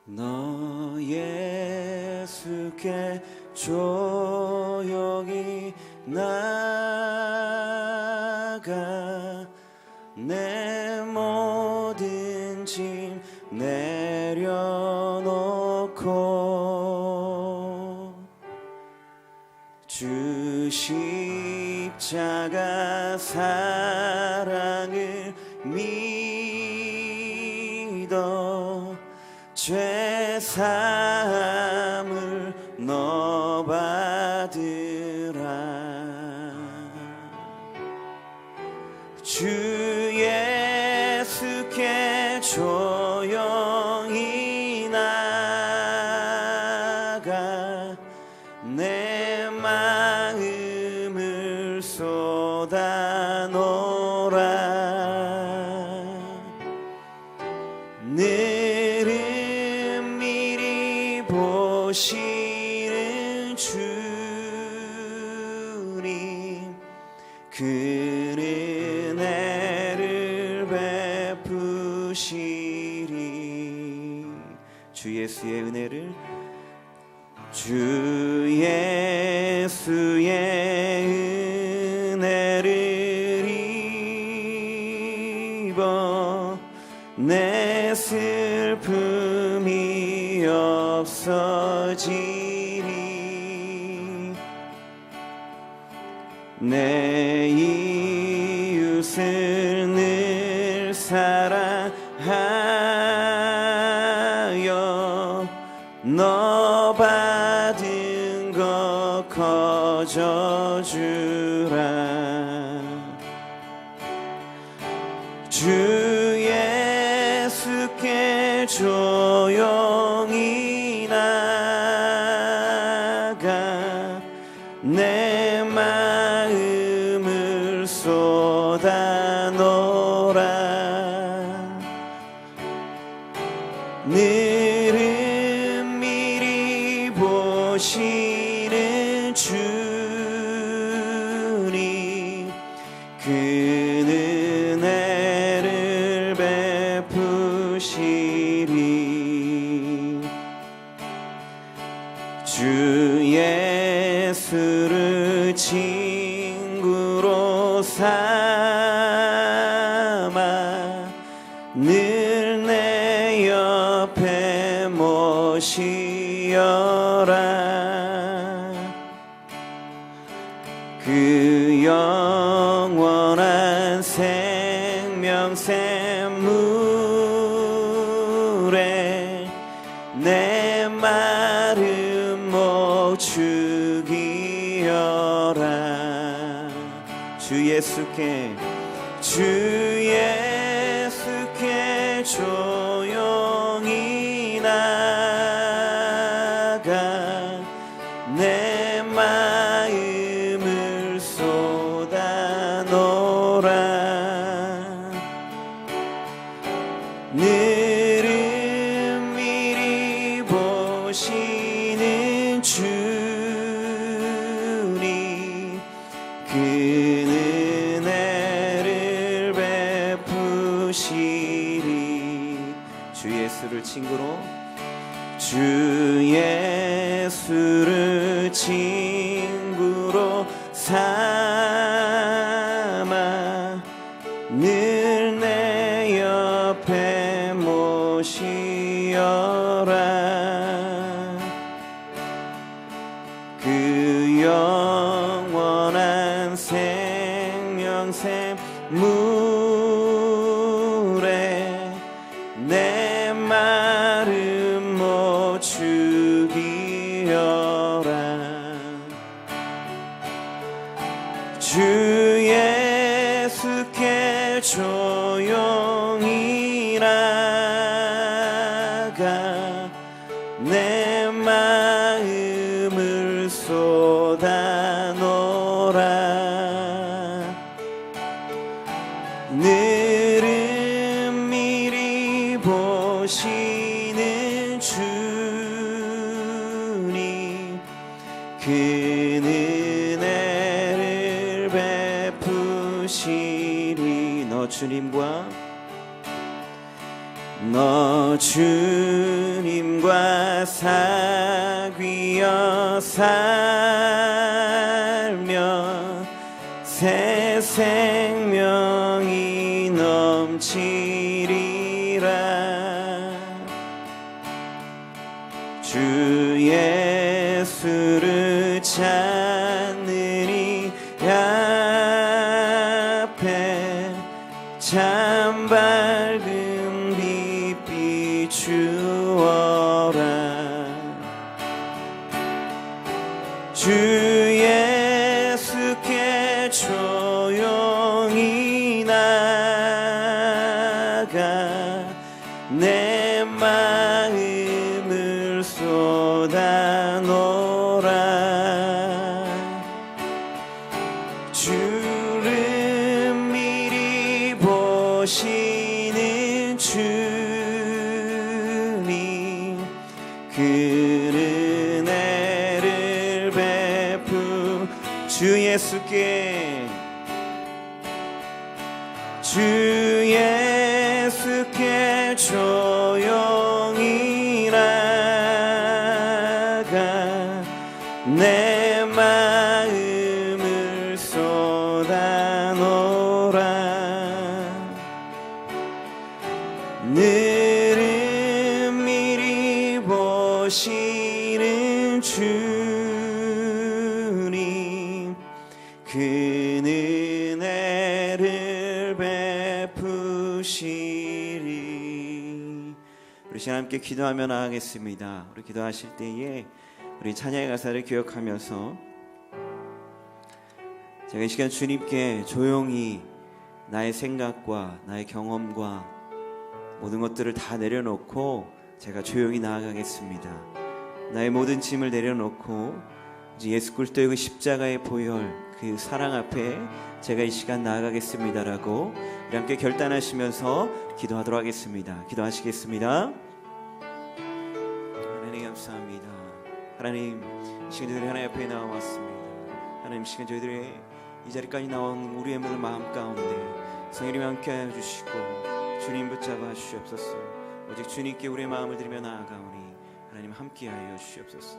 너 예수께 조용히 나가 내 모든 짐 내려놓고 주 십자가 사랑을 믿어 죄 사함을 너 받으라. 주 예수께 조용히 나가 내 마음을 쏟아놓으라. 늘은 미리 보시는 주님 그 은혜를 베푸시리. 주 예수의 은혜를 주 예수의 은혜를 입어 내 슬픔이 없어지리. 내 이웃을 늘 사랑하여 너 받은 것 거저주라. 주 예수께 조용히 나가 내 마음을 쏟아놓으라. 늘은 미리 보시는 주님 그 은혜를 베푸시리. 주 예수를 친구로 삼아 늘 내 옆에 모시어라. 그 영원한 생명샘물에 내 마른 목 죽이어라. 주 예수께 조용히 나가 내 마음을 쏟아놓으라. 늘은 미리 보시는 주님 그 은혜를 베푸시리. 주 예수를 친구로 삼아 늘 내 옆에 모시어라. 그 영원한 생명샘물에 내 마른 목 죽이어라. 주 예수께 조용히 나가 내 마음을 쏟아놓으라. 늘은 미리 보시는 주님 그 은혜를 베푸시리. 너 주님과 너 주님과 사귀어 살며 새 생명이 넘치리라. 주 예수를 찾는 이 앞에 참 밝은 빛 비추어라. 주 예수께 조용히 나가 내 마음을 쏟아놓으라. 주를 미리 보시는 주님, 그는 은혜를 베푸. 주 예수께 조용히 나가 내 마음을 쏟아놓으라. 늘은 미리 보시는 주님, 그는 은혜를 베푸시리. 우리 시간 함께 기도하며 나아가겠습니다. 우리 기도하실 때에 우리 찬양의 가사를 기억하면서 제가 이 시간 주님께 조용히 나의 생각과 나의 경험과 모든 것들을 다 내려놓고 제가 조용히 나아가겠습니다. 나의 모든 짐을 내려놓고 이제 예수 그리스도의 그 십자가의 보혈, 그 사랑 앞에 제가 이 시간 나아가겠습니다라고 우리 함께 결단하시면서 기도하도록 하겠습니다. 기도하시겠습니다. 하나님 감사합니다. 하나님, 이 시간 저희들이 하나님 앞에 나와왔습니다. 하나님, 이 시간 저희들이 이 자리까지 나온 우리의 모든 마음 가운데 성령님 함께하여 주시고 주님 붙잡아 주시옵소서. 오직 주님께 우리의 마음을 드리며 나아가오니 하나님 함께하여 주시옵소서.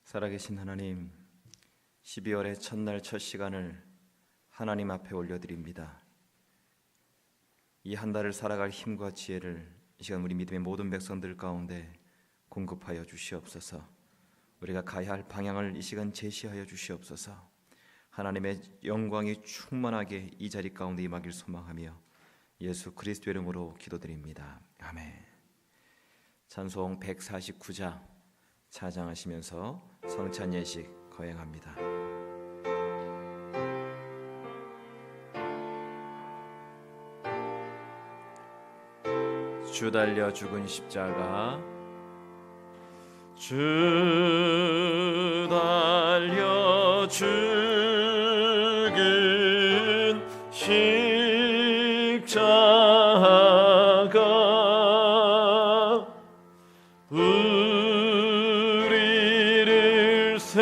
살아계신 하나님, 12월의 첫날 첫 시간을 하나님 앞에 올려드립니다. 이 한 달을 살아갈 힘과 지혜를 이 시간 우리 믿음의 모든 백성들 가운데 공급하여 주시옵소서. 우리가 가야 할 방향을 이 시간 제시하여 주시옵소서. 하나님의 영광이 충만하게 이 자리 가운데 임하길 소망하며 예수 그리스도 이름으로 기도드립니다. 아멘. 찬송 149장 찬양하시면서 성찬 예식 거행합니다. 주 달려 죽은 십자가, 주 달려 죽은 십자가 우리를 생각할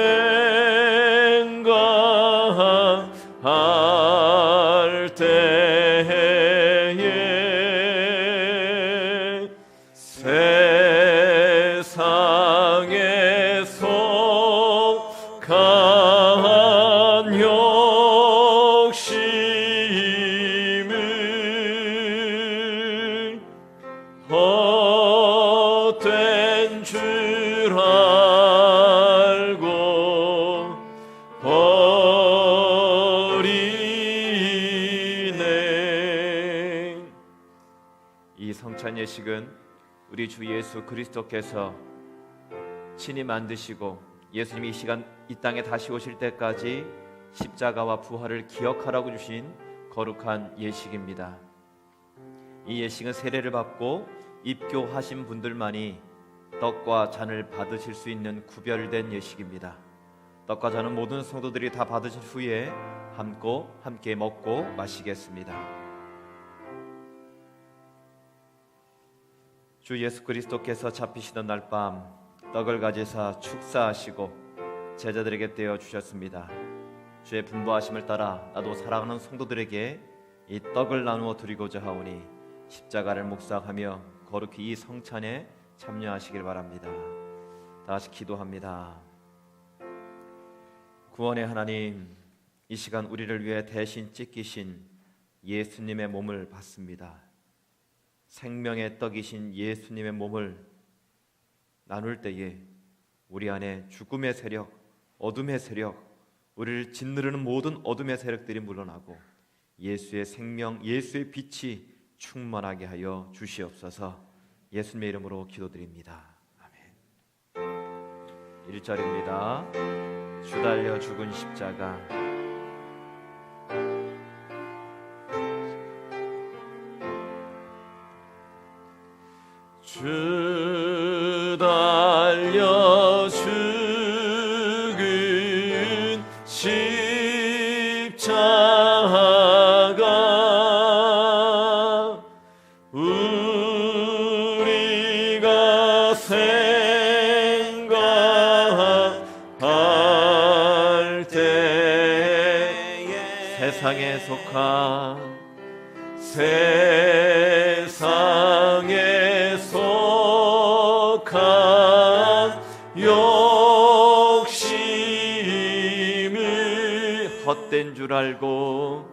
때에 세상에 속한 욕심을 헛된 줄 알고 버리네. 이 성찬 예식은 우리 주 예수 그리스도께서 친히 만드시고 예수님이 이 땅에 다시 오실 때까지 십자가와 부활을 기억하라고 주신 거룩한 예식입니다. 이 예식은 세례를 받고 입교하신 분들만이 떡과 잔을 받으실 수 있는 구별된 예식입니다. 떡과 잔은 모든 성도들이 다 받으실 후에 함께 먹고 마시겠습니다. 주 예수 그리스도께서 잡히시던 날 밤 떡을 가지사 축사하시고 제자들에게 떼어 주셨습니다. 주의 분부하심을 따라 나도 사랑하는 성도들에게 이 떡을 나누어 드리고자 하오니 십자가를 묵상하며 거룩히 이 성찬에 참여하시길 바랍니다. 다시 기도합니다. 구원의 하나님, 이 시간 우리를 위해 대신 찢기신 예수님의 몸을 받습니다. 생명의 떡이신 예수님의 몸을 나눌 때에 우리 안에 죽음의 세력, 어둠의 세력, 우리를 짓누르는 모든 어둠의 세력들이 물러나고 예수의 생명, 예수의 빛이 충만하게 하여 주시옵소서. 예수님의 이름으로 기도드립니다. 아멘. 1절입니다. 주 달려 죽은 십자가, 주 달려 죽은 십자가 우리가 생각할 때에 세상에 속한 욕심을 헛된 줄 알고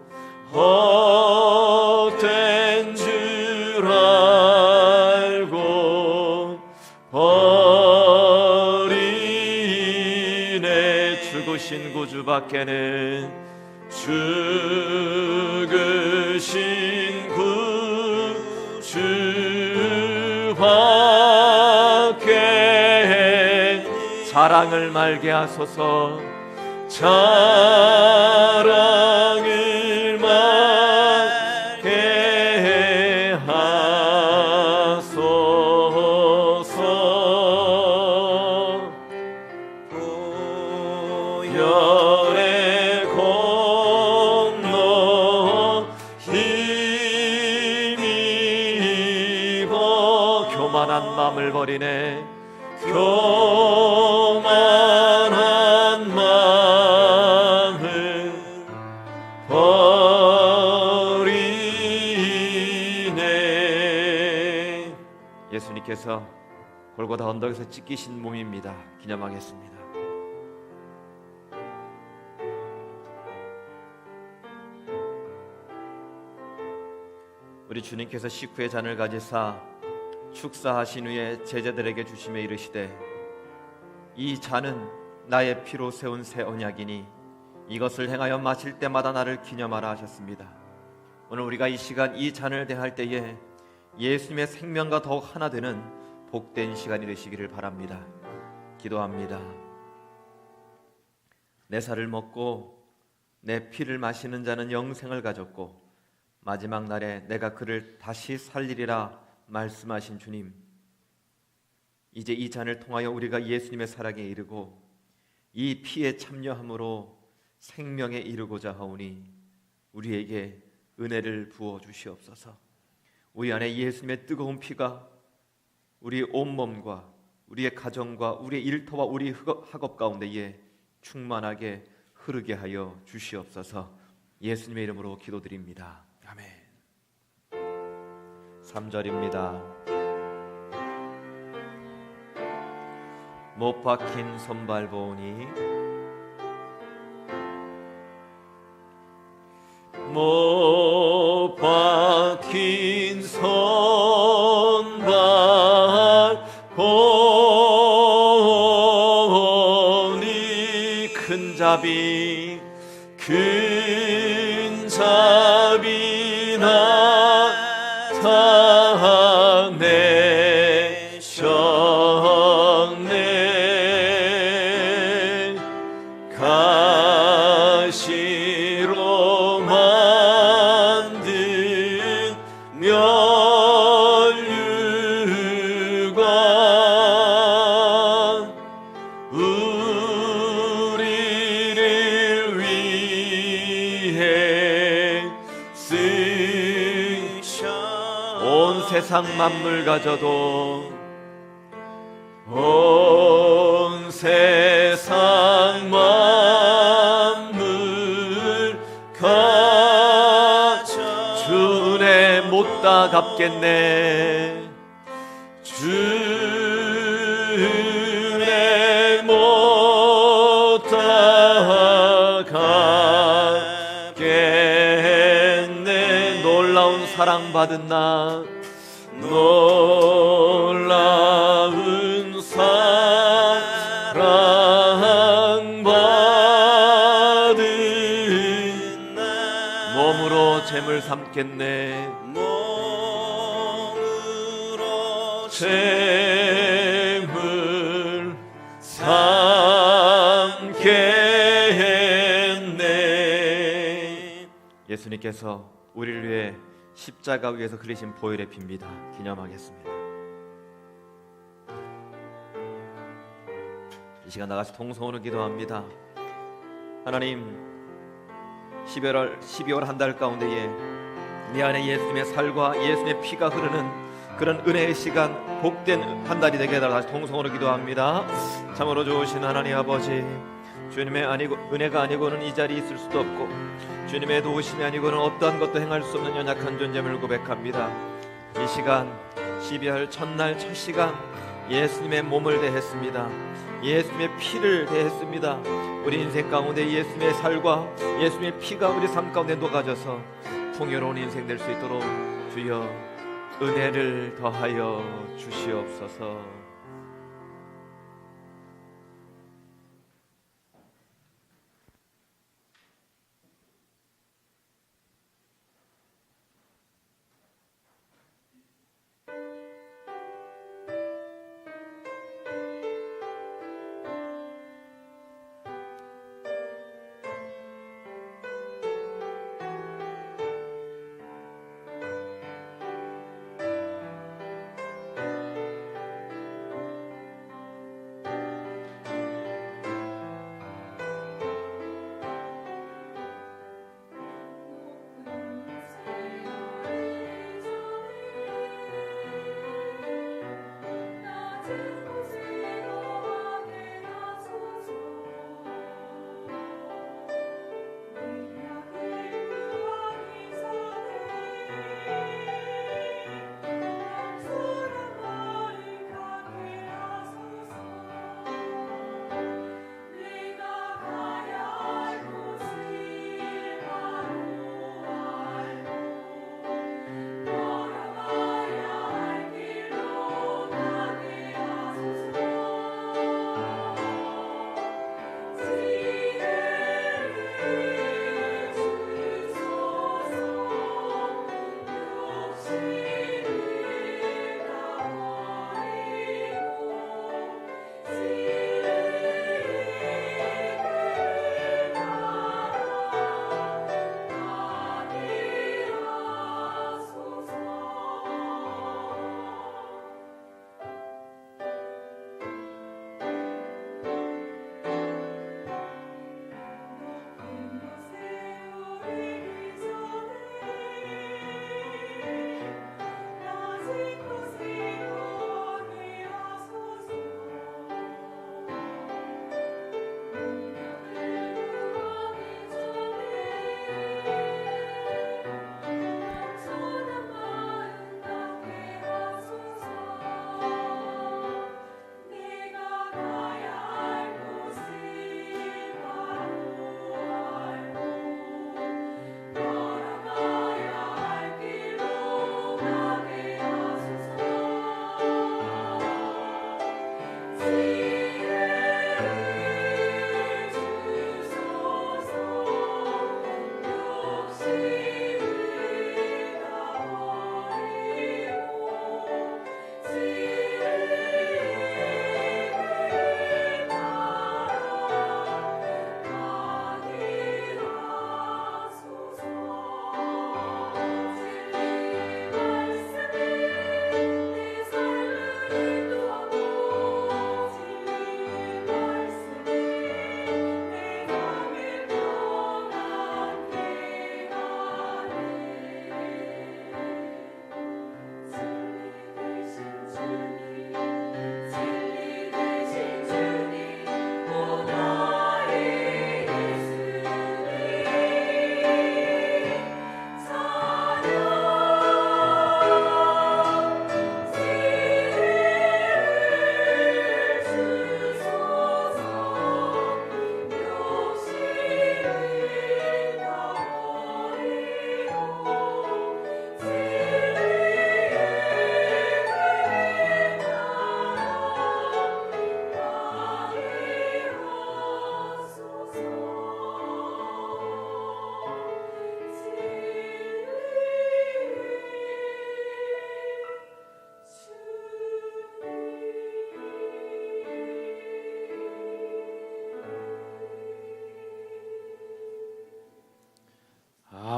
헛된 줄 알고 버리네. 죽으신 구주밖에는 죽으신 구주밖에 자랑을 말게 하소서. 자랑을 말게 하소서. 보혈의 공로 힘입어 교만한 마음을 버리네. 교만한 마음을 버리네. 예수님께서 골고다 언덕에서 찢기신 몸입니다. 기념하겠습니다. 우리 주님께서 식후의 잔을 가지사 축사하신 후에 제자들에게 주시며 이르시되 이 잔은 나의 피로 세운 새 언약이니 이것을 행하여 마실 때마다 나를 기념하라 하셨습니다. 오늘 우리가 이 시간 이 잔을 대할 때에 예수님의 생명과 더욱 하나 되는 복된 시간이 되시기를 바랍니다. 기도합니다. 내 살을 먹고 내 피를 마시는 자는 영생을 가졌고 마지막 날에 내가 그를 다시 살리리라 말씀하신 주님, 이제 이 잔을 통하여 우리가 예수님의 사랑에 이르고 이 피에 참여함으로 생명에 이르고자 하오니 우리에게 은혜를 부어 주시옵소서. 우리 안에 예수님의 뜨거운 피가 우리 온몸과 우리의 가정과 우리의 일터와 우리 학업 가운데에 충만하게 흐르게 하여 주시옵소서. 예수님의 이름으로 기도드립니다. 아멘. 3절입니다. 못 박힌 선발 보니 못 박힌 선발 보니 큰 잡이 나타내셨네. 가시로 만든 면류관 우리를 위해 쓰셨. 온 세상 만물 가져도 온 세상 만물 가져 주네 못다 갚겠네. 주네 못다 갚겠네. 놀라운 사랑받은 나, 놀라운 사랑받은 나 몸으로 재물 삼겠네. 몸으로 재물 삼겠네. 예수님께서 우리를 위해 십자가 위에서 그리신 보혈의 피입니다. 기념하겠습니다. 이 시간 나가서 통성으로 기도합니다. 하나님, 12월 한 달 가운데에 내 안에 예수님의 살과 예수님의 피가 흐르는 그런 은혜의 시간, 복된 한 달이 되게 해달라. 다시 통성으로 기도합니다. 참으로 좋으신 하나님 아버지, 주님의 은혜가 아니고는 이 자리에 있을 수도 없고 주님의 도우심이 아니고는 어떠한 것도 행할 수 없는 연약한 존재임을 고백합니다. 이 시간 12월 첫날 첫 시간 예수님의 몸을 대했습니다. 예수님의 피를 대했습니다. 우리 인생 가운데 예수님의 살과 예수님의 피가 우리 삶 가운데 녹아져서 풍요로운 인생 될 수 있도록 주여 은혜를 더하여 주시옵소서.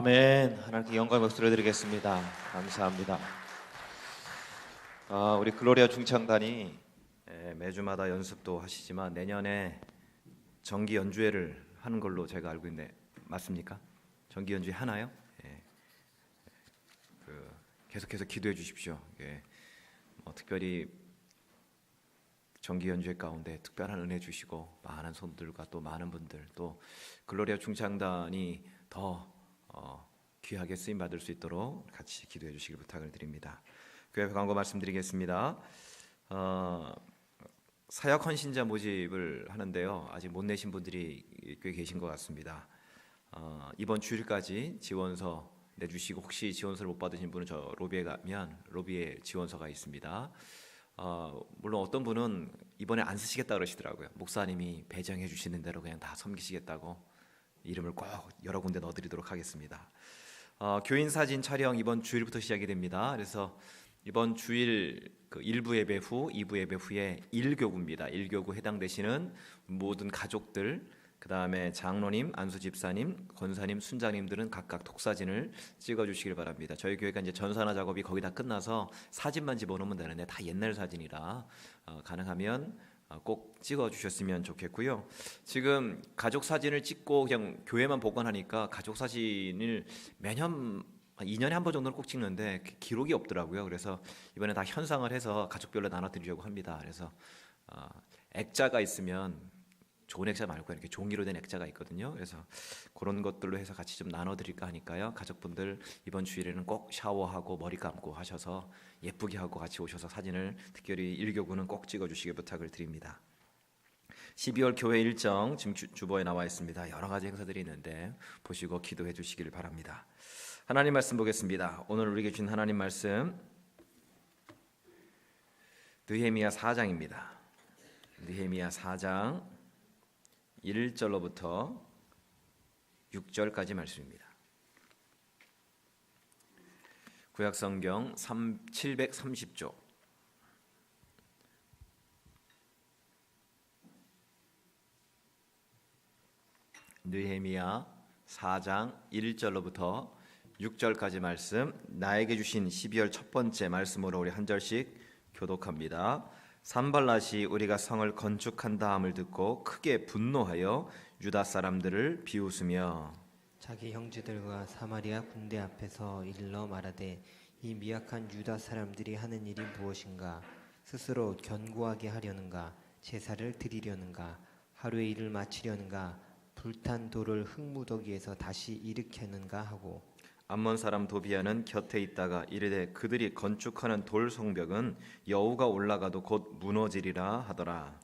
아멘. 하나님께 영광의 목소리를 드리겠습니다. 감사합니다. 우리 글로리아 중창단이 매주마다 연습도 하시지만 내년에 정기 연주회를 하는 걸로 제가 알고 있는데 맞습니까? 정기 연주회 하나요? 예. 계속해서 기도해 주십시오. 예. 특별히 정기 연주회 가운데 특별한 은혜 주시고 많은 손들과 또 많은 분들 또 글로리아 중창단이 더 귀하게 쓰임 받을 수 있도록 같이 기도해 주시길 부탁을 드립니다. 교회 광고 말씀드리겠습니다. 사역 헌신자 모집을 하는데요. 아직 못 내신 분들이 꽤 계신 것 같습니다. 이번 주일까지 지원서 내주시고 혹시 지원서를 못 받으신 분은 저 로비에 가면 로비에 지원서가 있습니다. 물론 어떤 분은 이번에 안 쓰시겠다 그러시더라고요. 목사님이 배정해 주시는 대로 그냥 다 섬기시겠다고 이름을 꼭 여러 군데 넣어드리도록 하겠습니다. 교인 사진 촬영 이번 주일부터 시작이 됩니다. 그래서 이번 주일 1부 예배 후 2부 예배 후에 1교구입니다. 1교구 해당되시는 모든 가족들 그 다음에 장로님, 안수집사님, 권사님, 순장님들은 각각 독사진을 찍어주시길 바랍니다. 저희 교회가 이제 전산화 작업이 거의 다 끝나서 사진만 집어넣으면 되는데 다 옛날 사진이라 가능하면 꼭 찍어주셨으면 좋겠고요. 지금 가족 사진을 찍고 그냥 교회만 보관하니까 가족 사진을 매년 2년에 한 번 정도는 꼭 찍는데 기록이 없더라고요. 그래서 이번에 다 현상을 해서 가족별로 나눠드리려고 합니다. 그래서 액자가 있으면 좋은 액자 말고 이렇게 종이로 된 액자가 있거든요. 그래서 그런 것들로 해서 같이 좀 나눠드릴까 하니까요. 가족분들 이번 주일에는 꼭 샤워하고 머리 감고 하셔서 예쁘게 하고 같이 오셔서 사진을 특별히 1교구는 꼭 찍어주시길 부탁을 드립니다. 12월 교회 일정 지금 주보에 나와 있습니다. 여러 가지 행사들이 있는데 보시고 기도해 주시길 바랍니다. 하나님 말씀 보겠습니다. 오늘 우리에게 주신 하나님 말씀 느헤미야 4장입니다. 느헤미야 4장 1절로부터 6절까지 말씀입니다. 구약성경 730조 느헤미야 4장 1절로부터 6절까지 말씀 나에게 주신 12월 첫 번째 말씀으로 우리 한 절씩 교독합니다. 산발랏이 우리가 성을 건축한다 함을 듣고 크게 분노하여 유다 사람들을 비웃으며 자기 형제들과 사마리아 군대 앞에서 일러 말하되 이 미약한 유다 사람들이 하는 일이 무엇인가 스스로 견고하게 하려는가 제사를 드리려는가 하루의 일을 마치려는가 불탄 돌을 흙무더기에서 다시 일으켰는가 하고 암몬 사람 도비아는 곁에 있다가 이르되 그들이 건축하는 돌 성벽은 여우가 올라가도 곧 무너지리라 하더라.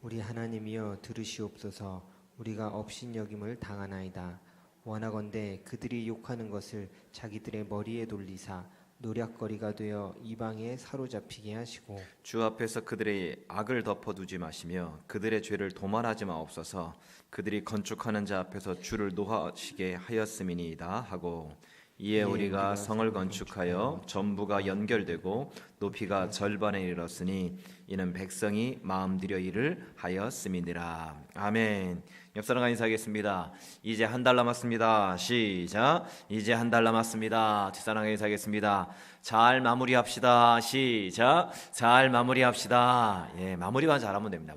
우리 하나님이여 들으시옵소서. 우리가 업신여김을 당하나이다. 원하건대 그들이 욕하는 것을 자기들의 머리에 돌리사 노략거리가 되어 이방에 사로잡히게 하시고 주 앞에서 그들의 악을 덮어두지 마시며 그들의 죄를 도말하지 마옵소서. 그들이 건축하는 자 앞에서 주를 노하시게 하였음이니이다 하고 이에 우리가 성을 건축하여 전부가 연결되고 높이가 절반에 이르렀으니 이는 백성이 마음들여 일을 하였음이니라. 아멘. 옆사람과 인사하겠습니다. 이제 한 달 남았습니다. 시작. 이제 한 달 남았습니다. 뒷사람과 인사하겠습니다. 잘 마무리합시다. 시작. 잘 마무리합시다. 예, 마무리만 잘하면 됩니다.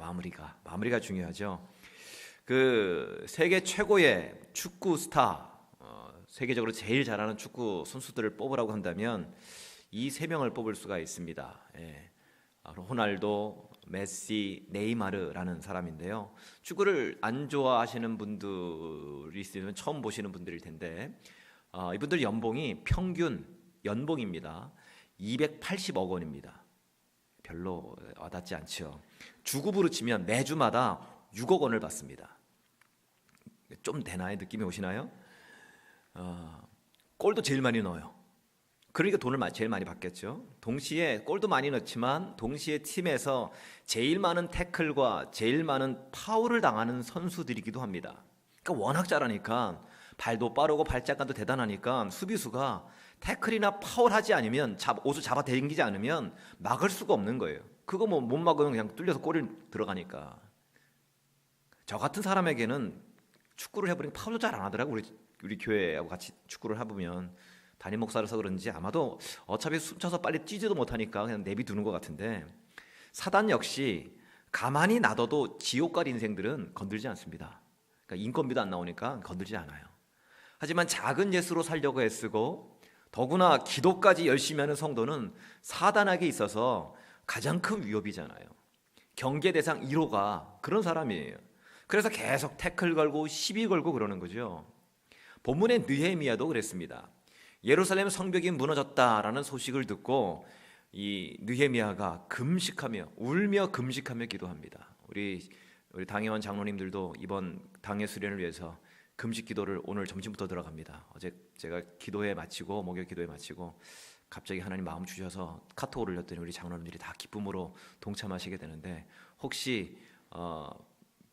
마무리가 중요하죠. 세계 최고의 축구 스타 세계적으로 제일 잘하는 축구 선수들을 뽑으라고 한다면 이 세 명을 뽑을 수가 있습니다. 예. 호날두, 메시, 네이마르라는 사람인데요. 축구를 안 좋아하시는 분들이 있으면 처음 보시는 분들일 텐데 이분들 연봉이 평균 연봉입니다. 280억 원입니다. 별로 와닿지 않죠. 주급으로 치면 매주마다 6억 원을 받습니다. 좀 되나요? 느낌이 오시나요? 골도 제일 많이 넣어요. 그러니까 돈을 제일 많이 받겠죠. 동시에 골도 많이 넣지만 동시에 팀에서 제일 많은 태클과 제일 많은 파울을 당하는 선수들이기도 합니다. 그러니까 워낙 잘하니까 발도 빠르고 발작감도 대단하니까 수비수가 태클이나 파울하지 않으면 옷을 잡아 당기지 않으면 막을 수가 없는 거예요. 그거 못 막으면 그냥 뚫려서 골이 들어가니까. 저 같은 사람에게는 축구를 해보니까 파울도 잘 안 하더라고. 우리 우리 교회하고 같이 축구를 해보면 담임 목사라서 그런지 아마도 어차피 숨차서 빨리 뛰지도 못하니까 그냥 내비두는 것 같은데, 사단 역시 가만히 놔둬도 지옥 갈 인생들은 건들지 않습니다. 그러니까 인건비도 안 나오니까 건들지 않아요. 하지만 작은 예수로 살려고 애쓰고 더구나 기도까지 열심히 하는 성도는 사단에게 있어서 가장 큰 위협이잖아요. 경계 대상 1호가 그런 사람이에요. 그래서 계속 태클 걸고 시비 걸고 그러는 거죠. 본문의 느헤미야도 그랬습니다. 예루살렘 성벽이 무너졌다라는 소식을 듣고 이 느헤미야가 금식하며 울며 금식하며 기도합니다. 우리 당회원 장로님들도 이번 당회 수련을 위해서 금식 기도를 오늘 점심부터 들어갑니다. 어제 제가 기도회 마치고 목요일 기도회 마치고 갑자기 하나님 마음 주셔서 카톡을 올렸더니 우리 장로님들이 다 기쁨으로 동참하시게 되는데, 혹시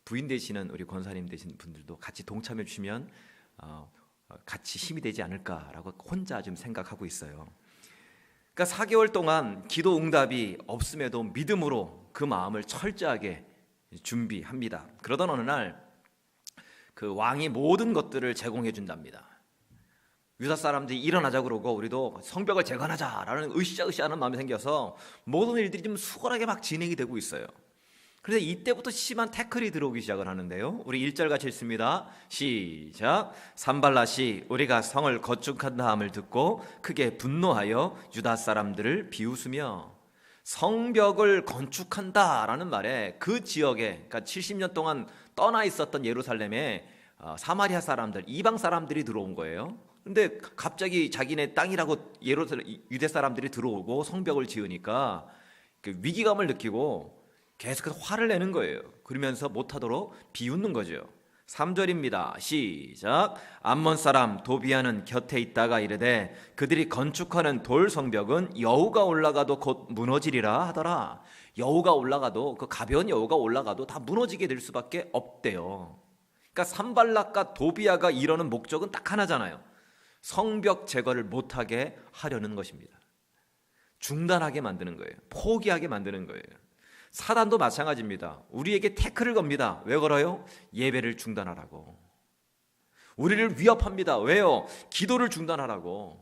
부인 되시는 우리 권사님 되신 분들도 같이 동참해 주시면 같이 힘이 되지 않을까라고 혼자 좀 생각하고 있어요. 그러니까 4개월 동안 기도 응답이 없음에도 믿음으로 그 마음을 철저하게 준비합니다. 그러던 어느 날 그 왕이 모든 것들을 제공해 준답니다. 유다 사람들이 일어나자 그러고 우리도 성벽을 재건하자라는 으쌰으쌰하는 마음이 생겨서 모든 일들이 좀 수월하게 막 진행이 되고 있어요. 그런데 이때부터 심한 태클이 들어오기 시작을 하는데요. 우리 1절 같이 읽습니다. 시작. 산발랏이 우리가 성을 건축한다함을 듣고 크게 분노하여 유다 사람들을 비웃으며, 성벽을 건축한다라는 말에 그 지역에, 그러니까 70년 동안 떠나 있었던 예루살렘에 사마리아 사람들, 이방 사람들이 들어온 거예요. 근데 갑자기 자기네 땅이라고 유대 사람들이 들어오고 성벽을 지으니까 그 위기감을 느끼고 계속해서 화를 내는 거예요. 그러면서 못하도록 비웃는 거죠. 3절입니다. 시작. 암몬 사람 도비아는 곁에 있다가 이르되 그들이 건축하는 돌 성벽은 여우가 올라가도 곧 무너지리라 하더라. 여우가 올라가도, 그 가벼운 여우가 올라가도 다 무너지게 될 수밖에 없대요. 그러니까 산발락과 도비아가 이러는 목적은 딱 하나잖아요. 성벽 제거를 못하게 하려는 것입니다. 중단하게 만드는 거예요. 포기하게 만드는 거예요. 사단도 마찬가지입니다. 우리에게 태클을 겁니다. 왜 걸어요? 예배를 중단하라고. 우리를 위협합니다. 왜요? 기도를 중단하라고.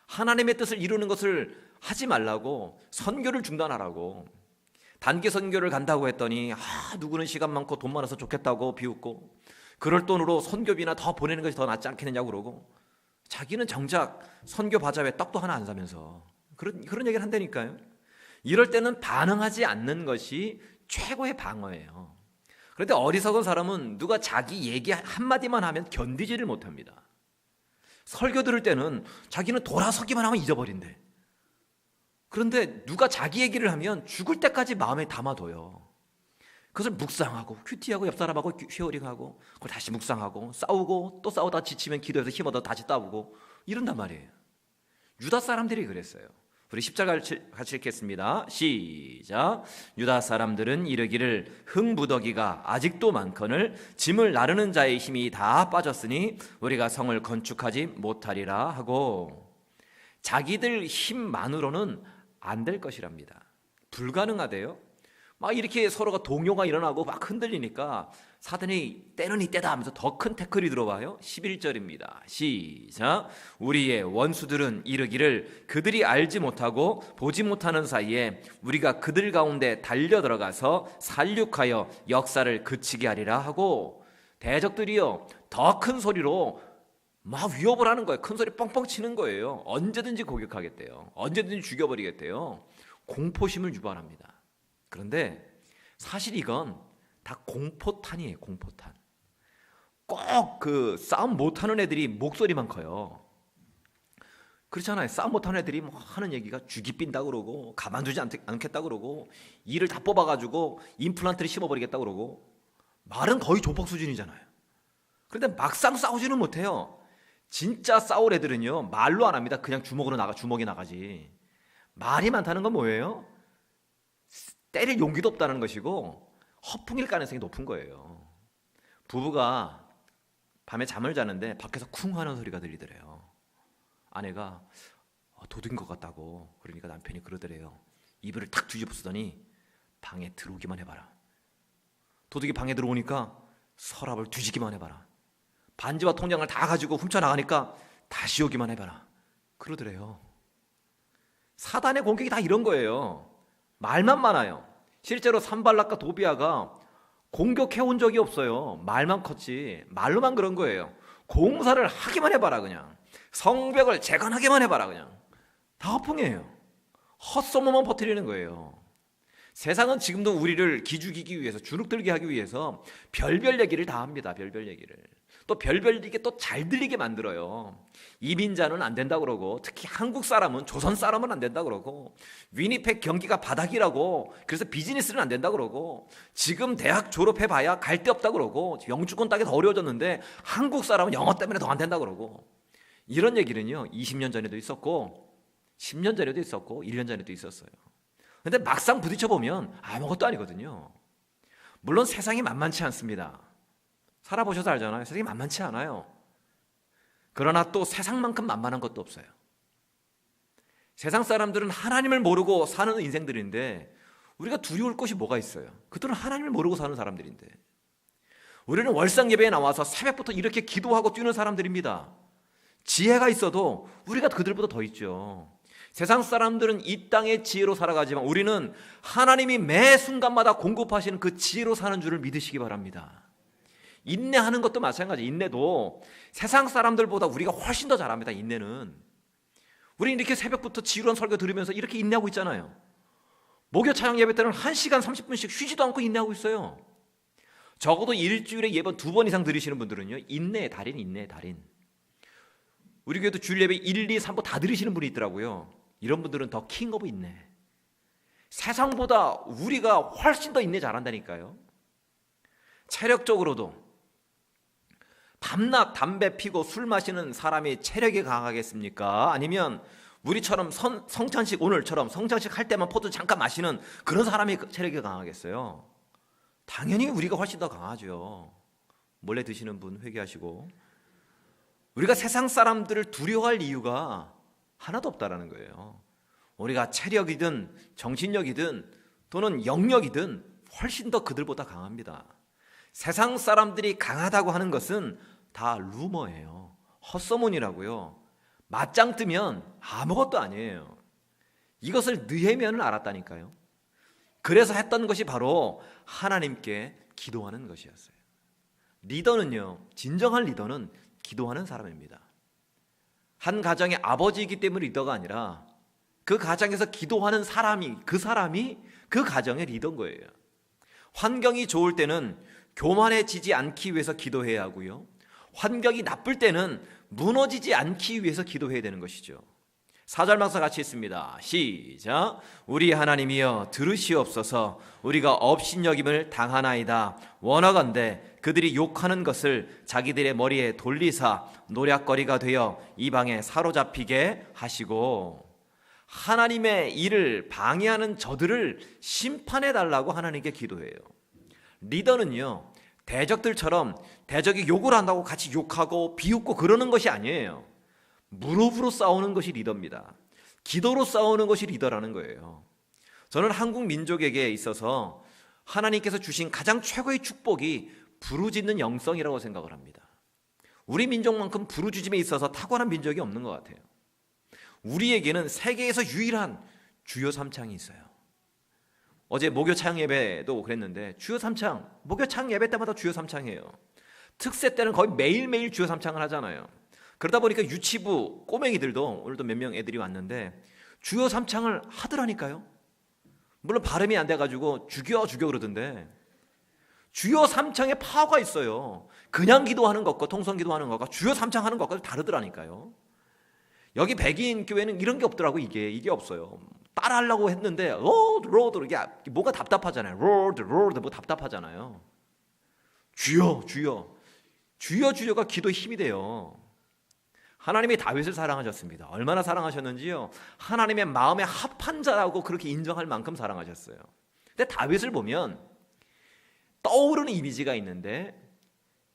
하나님의 뜻을 이루는 것을 하지 말라고. 선교를 중단하라고. 단기 선교를 간다고 했더니 누구는 시간 많고 돈 많아서 좋겠다고 비웃고, 그럴 돈으로 선교비나 더 보내는 것이 더 낫지 않겠느냐고 그러고, 자기는 정작 선교 바자회 떡도 하나 안 사면서 그런 얘기를 한다니까요. 이럴 때는 반응하지 않는 것이 최고의 방어예요. 그런데 어리석은 사람은 누가 자기 얘기 한마디만 하면 견디지를 못합니다. 설교 들을 때는 자기는 돌아서기만 하면 잊어버린대. 그런데 누가 자기 얘기를 하면 죽을 때까지 마음에 담아둬요. 그것을 묵상하고 큐티하고 옆 사람하고 쉐어링하고 그걸 다시 묵상하고 싸우고 또 싸우다 지치면 기도해서 힘 얻어 다시 싸우고 이런단 말이에요. 유다 사람들이 그랬어요. 우리 10절 같이 읽겠습니다. 시작. 유다 사람들은 이르기를 흙무더기가 아직도 많거늘 짐을 나르는 자의 힘이 다 빠졌으니 우리가 성을 건축하지 못하리라 하고, 자기들 힘만으로는 안 될 것이랍니다. 불가능하대요. 막 이렇게 서로가 동요가 일어나고 막 흔들리니까 사단이 때는 이때다 하면서 더 큰 태클이 들어와요. 11절입니다. 시작. 우리의 원수들은 이르기를 그들이 알지 못하고 보지 못하는 사이에 우리가 그들 가운데 달려 들어가서 살육하여 역사를 그치게 하리라 하고, 대적들이요 더 큰 소리로 막 위협을 하는 거예요. 큰 소리 뻥뻥 치는 거예요. 언제든지 공격하겠대요. 언제든지 죽여버리겠대요. 공포심을 유발합니다. 그런데 사실 이건 다 공포탄이에요. 공포탄. 꼭 그 싸움 못하는 애들이 목소리만 커요. 그렇잖아요. 싸움 못하는 애들이 뭐 하는 얘기가 쥐기 삔다 그러고 가만두지 않겠다 그러고 이를 다 뽑아가지고 임플란트를 심어버리겠다 그러고, 말은 거의 조폭 수준이잖아요. 그런데 막상 싸우지는 못해요. 진짜 싸울 애들은요 말로 안 합니다. 그냥 주먹이 나가지. 말이 많다는 건 뭐예요? 때릴 용기도 없다는 것이고 허풍일 가능성이 높은 거예요. 부부가 밤에 잠을 자는데 밖에서 쿵 하는 소리가 들리더래요. 아내가 도둑인 것 같다고 그러니까 남편이 그러더래요. 이불을 탁 뒤집어 쓰더니 방에 들어오기만 해봐라. 도둑이 방에 들어오니까 서랍을 뒤지기만 해봐라. 반지와 통장을 다 가지고 훔쳐나가니까 다시 오기만 해봐라 그러더래요. 사단의 공격이 다 이런 거예요. 말만 많아요. 실제로 산발락과 도비아가 공격해온 적이 없어요. 말만 컸지. 말로만 그런 거예요. 공사를 하기만 해봐라 그냥. 성벽을 재건하기만 해봐라 그냥. 다 허풍이에요. 헛소문만 퍼뜨리는 거예요. 세상은 지금도 우리를 기죽이기 위해서, 주눅들게 하기 위해서 별별 얘기를 다 합니다. 별별 얘기를. 또 별별 얘기 또 잘 들리게 만들어요. 이민자는 안 된다 그러고, 특히 한국 사람은, 조선 사람은 안 된다 그러고, 위니펙 경기가 바닥이라고, 그래서 비즈니스는 안 된다 그러고, 지금 대학 졸업해봐야 갈 데 없다 그러고, 영주권 따기 더 어려워졌는데 한국 사람은 영어 때문에 더 안 된다 그러고, 이런 얘기는요 20년 전에도 있었고 10년 전에도 있었고 1년 전에도 있었어요. 근데 막상 부딪혀보면 아무것도 아니거든요. 물론 세상이 만만치 않습니다. 살아보셔서 알잖아요. 세상이 만만치 않아요. 그러나 또 세상만큼 만만한 것도 없어요. 세상 사람들은 하나님을 모르고 사는 인생들인데 우리가 두려울 것이 뭐가 있어요? 그들은 하나님을 모르고 사는 사람들인데, 우리는 월상 예배에 나와서 새벽부터 이렇게 기도하고 뛰는 사람들입니다. 지혜가 있어도 우리가 그들보다 더 있죠. 세상 사람들은 이 땅의 지혜로 살아가지만 우리는 하나님이 매 순간마다 공급하시는 그 지혜로 사는 줄을 믿으시기 바랍니다. 인내하는 것도 마찬가지. 인내도 세상 사람들보다 우리가 훨씬 더 잘합니다. 인내는. 우리는 이렇게 새벽부터 지루한 설교 들으면서 이렇게 인내하고 있잖아요. 목요 찬양 예배 때는 1시간 30분씩 쉬지도 않고 인내하고 있어요. 적어도 일주일에 예번 2번 이상 들으시는 분들은요, 인내의 달인, 인내의 달인. 우리 교회도 주일 예배 1, 2, 3부 다 들으시는 분이 있더라고요. 이런 분들은 더 킹 오브 인내. 세상보다 우리가 훨씬 더 인내 잘한다니까요. 체력적으로도 밤낮 담배 피고 술 마시는 사람이 체력이 강하겠습니까? 아니면 우리처럼 성찬식, 오늘처럼 성찬식 할 때만 포도 잠깐 마시는 그런 사람이 체력이 강하겠어요? 당연히 우리가 훨씬 더 강하죠. 몰래 드시는 분 회개하시고. 우리가 세상 사람들을 두려워할 이유가 하나도 없다라는 거예요. 우리가 체력이든 정신력이든 또는 영력이든 훨씬 더 그들보다 강합니다. 세상 사람들이 강하다고 하는 것은 다 루머예요. 헛소문이라고요. 맞짱 뜨면 아무것도 아니에요. 이것을 느헤미야는 알았다니까요. 그래서 했던 것이 바로 하나님께 기도하는 것이었어요. 리더는요, 진정한 리더는 기도하는 사람입니다. 한 가정의 아버지이기 때문에 리더가 아니라 그 가정에서 기도하는 사람이, 그 사람이 그 가정의 리더인 거예요. 환경이 좋을 때는 교만해지지 않기 위해서 기도해야 하고요, 환경이 나쁠 때는 무너지지 않기 위해서 기도해야 되는 것이죠. 4절 말씀 같이 있습니다. 시작. 우리 하나님이여 들으시옵소서. 우리가 업신여김을 당하나이다. 원하건대 그들이 욕하는 것을 자기들의 머리에 돌리사 노략거리가 되어 이방에 사로잡히게 하시고, 하나님의 일을 방해하는 저들을 심판해 달라고 하나님께 기도해요. 리더는요, 대적들처럼 대적이 욕을 한다고 같이 욕하고 비웃고 그러는 것이 아니에요. 무릎으로 싸우는 것이 리더입니다. 기도로 싸우는 것이 리더라는 거예요. 저는 한국 민족에게 있어서 하나님께서 주신 가장 최고의 축복이 부르짖는 영성이라고 생각을 합니다. 우리 민족만큼 부르짖음에 있어서 탁월한 민족이 없는 것 같아요. 우리에게는 세계에서 유일한 주여 삼창이 있어요. 어제 목요 찬양 예배도 그랬는데 주여 삼창, 목요 찬양 예배 때마다 주여 삼창이에요. 특세 때는 거의 매일매일 주여 삼창을 하잖아요. 그러다 보니까 유치부 꼬맹이들도, 오늘도 몇 명 애들이 왔는데 주여 삼창을 하더라니까요. 물론 발음이 안 돼가지고 죽여 그러던데, 주여 삼창에 파워가 있어요. 그냥 기도하는 것과 통성 기도하는 것과 주여 삼창하는 것과 다르더라니까요. 여기 백인 교회는 이런 게 없더라고. 이게 없어요. 따라하려고 했는데 로드 이게 뭐가 답답하잖아요. 로드 뭐 답답하잖아요. 주여가 기도의 힘이 돼요. 하나님이 다윗을 사랑하셨습니다. 얼마나 사랑하셨는지요, 하나님의 마음에 합한 자라고 그렇게 인정할 만큼 사랑하셨어요. 근데 다윗을 보면 떠오르는 이미지가 있는데,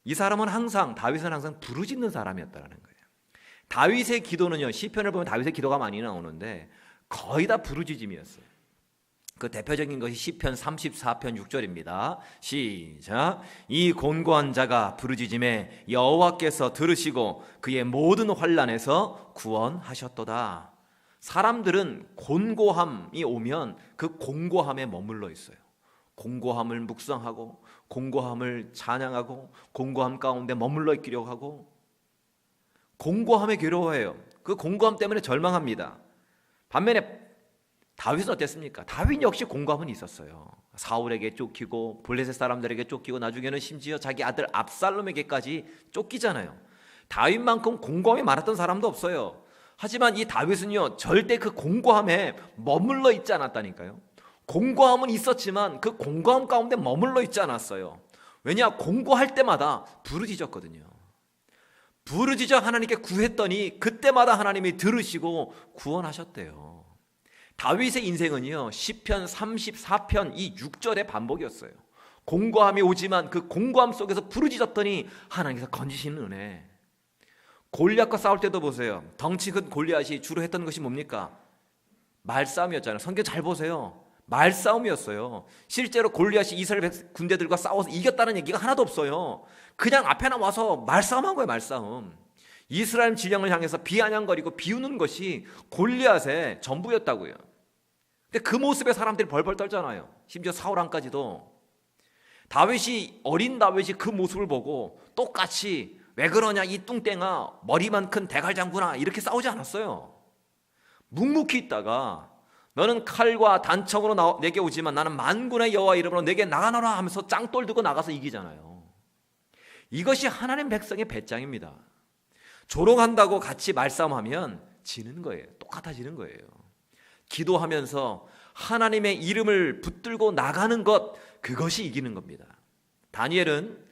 이 사람은 다윗은 항상 부르짖는 사람이었다는 거예요. 다윗의 기도는요, 시편을 보면 다윗의 기도가 많이 나오는데 거의 다 부르짖음이었어요. 그 대표적인 것이 시편 34편 6절입니다. 시작. 이 곤고한 자가 부르짖음에 여호와께서 들으시고 그의 모든 환난에서 구원하셨도다. 사람들은 곤고함이 오면 그 곤고함에 머물러 있어요. 곤고함을 묵상하고 곤고함을 찬양하고 곤고함 가운데 머물러 있기로 하고 곤고함에 괴로워해요. 그 곤고함 때문에 절망합니다. 반면에 다윗은 어땠습니까? 다윗 역시 곤고함은 있었어요. 사울에게 쫓기고 블레셋 사람들에게 쫓기고 나중에는 심지어 자기 아들 압살롬에게까지 쫓기잖아요. 다윗만큼 곤고함이 많았던 사람도 없어요. 하지만 이 다윗은요, 절대 그 곤고함에 머물러 있지 않았다니까요. 곤고함은 있었지만 그 곤고함 가운데 머물러 있지 않았어요. 왜냐? 곤고할 때마다 부르짖었거든요. 부르짖어 하나님께 구했더니 그때마다 하나님이 들으시고 구원하셨대요. 다윗의 인생은요, 시편 34편 이 6절의 반복이었어요. 곤고함이 오지만 그 곤고함 속에서 부르짖었더니 하나님께서 건지시는 은혜. 골리앗과 싸울 때도 보세요. 덩치 큰 골리앗이 주로 했던 것이 뭡니까? 말싸움이었잖아요. 성경 잘 보세요. 말싸움이었어요. 실제로 골리앗이 이스라엘 군대들과 싸워서 이겼다는 얘기가 하나도 없어요. 그냥 앞에 나와서 말싸움한 거예요. 말싸움. 이스라엘 진영을 향해서 비아냥거리고 비우는 것이 골리앗의 전부였다고요. 근데 그 모습에 사람들이 벌벌 떨잖아요. 심지어 사울 왕까지도. 다윗이, 어린 다윗이 그 모습을 보고 똑같이 왜 그러냐 이 뚱땡아, 머리만 큰 대갈장구나, 이렇게 싸우지 않았어요. 묵묵히 있다가 너는 칼과 단청으로 내게 오지만 나는 만군의 여호와 이름으로 내게 나가노라 하면서 짱돌 들고 나가서 이기잖아요. 이것이 하나님 백성의 배짱입니다. 조롱한다고 같이 말싸움하면 지는 거예요. 똑같아지는 거예요. 기도하면서 하나님의 이름을 붙들고 나가는 것, 그것이 이기는 겁니다. 다니엘은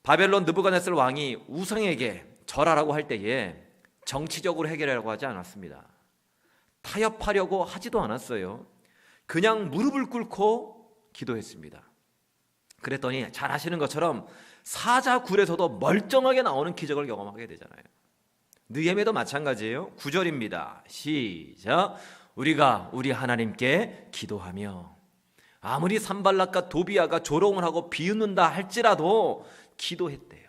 바벨론 느부갓네살 왕이 우상에게 절하라고 할 때에 정치적으로 해결하려고 하지 않았습니다. 타협하려고 하지도 않았어요. 그냥 무릎을 꿇고 기도했습니다. 그랬더니 잘 아시는 것처럼 사자굴에서도 멀쩡하게 나오는 기적을 경험하게 되잖아요. 느헤미야도 마찬가지예요. 9절입니다. 시작. 우리가 우리 하나님께 기도하며 아무리 산발락과 도비아가 조롱을 하고 비웃는다 할지라도 기도했대요.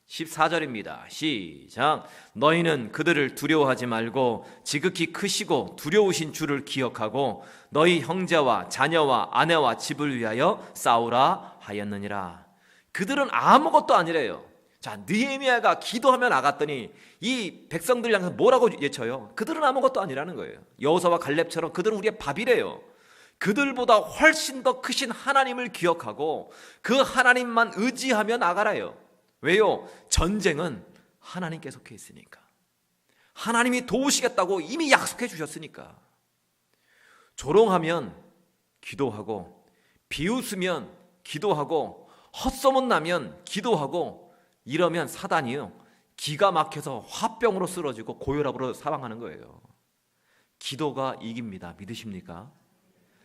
14절입니다. 시작. 너희는 그들을 두려워하지 말고 지극히 크시고 두려우신 주를 기억하고 너희 형제와 자녀와 아내와 집을 위하여 싸우라 하였느니라. 그들은 아무것도 아니래요. 자, 느헤미야가 기도하며 나갔더니 이 백성들 향해서 뭐라고 외쳐요? 그들은 아무것도 아니라는 거예요. 여호사와 갈렙처럼 그들은 우리의 밥이래요. 그들보다 훨씬 더 크신 하나님을 기억하고 그 하나님만 의지하며 나가라요. 왜요? 전쟁은 하나님께 속해 있으니까. 하나님이 도우시겠다고 이미 약속해 주셨으니까. 조롱하면 기도하고, 비웃으면 기도하고, 헛소문 나면 기도하고, 이러면 사단이요, 기가 막혀서 화병으로 쓰러지고 고혈압으로 사망하는 거예요. 기도가 이깁니다. 믿으십니까?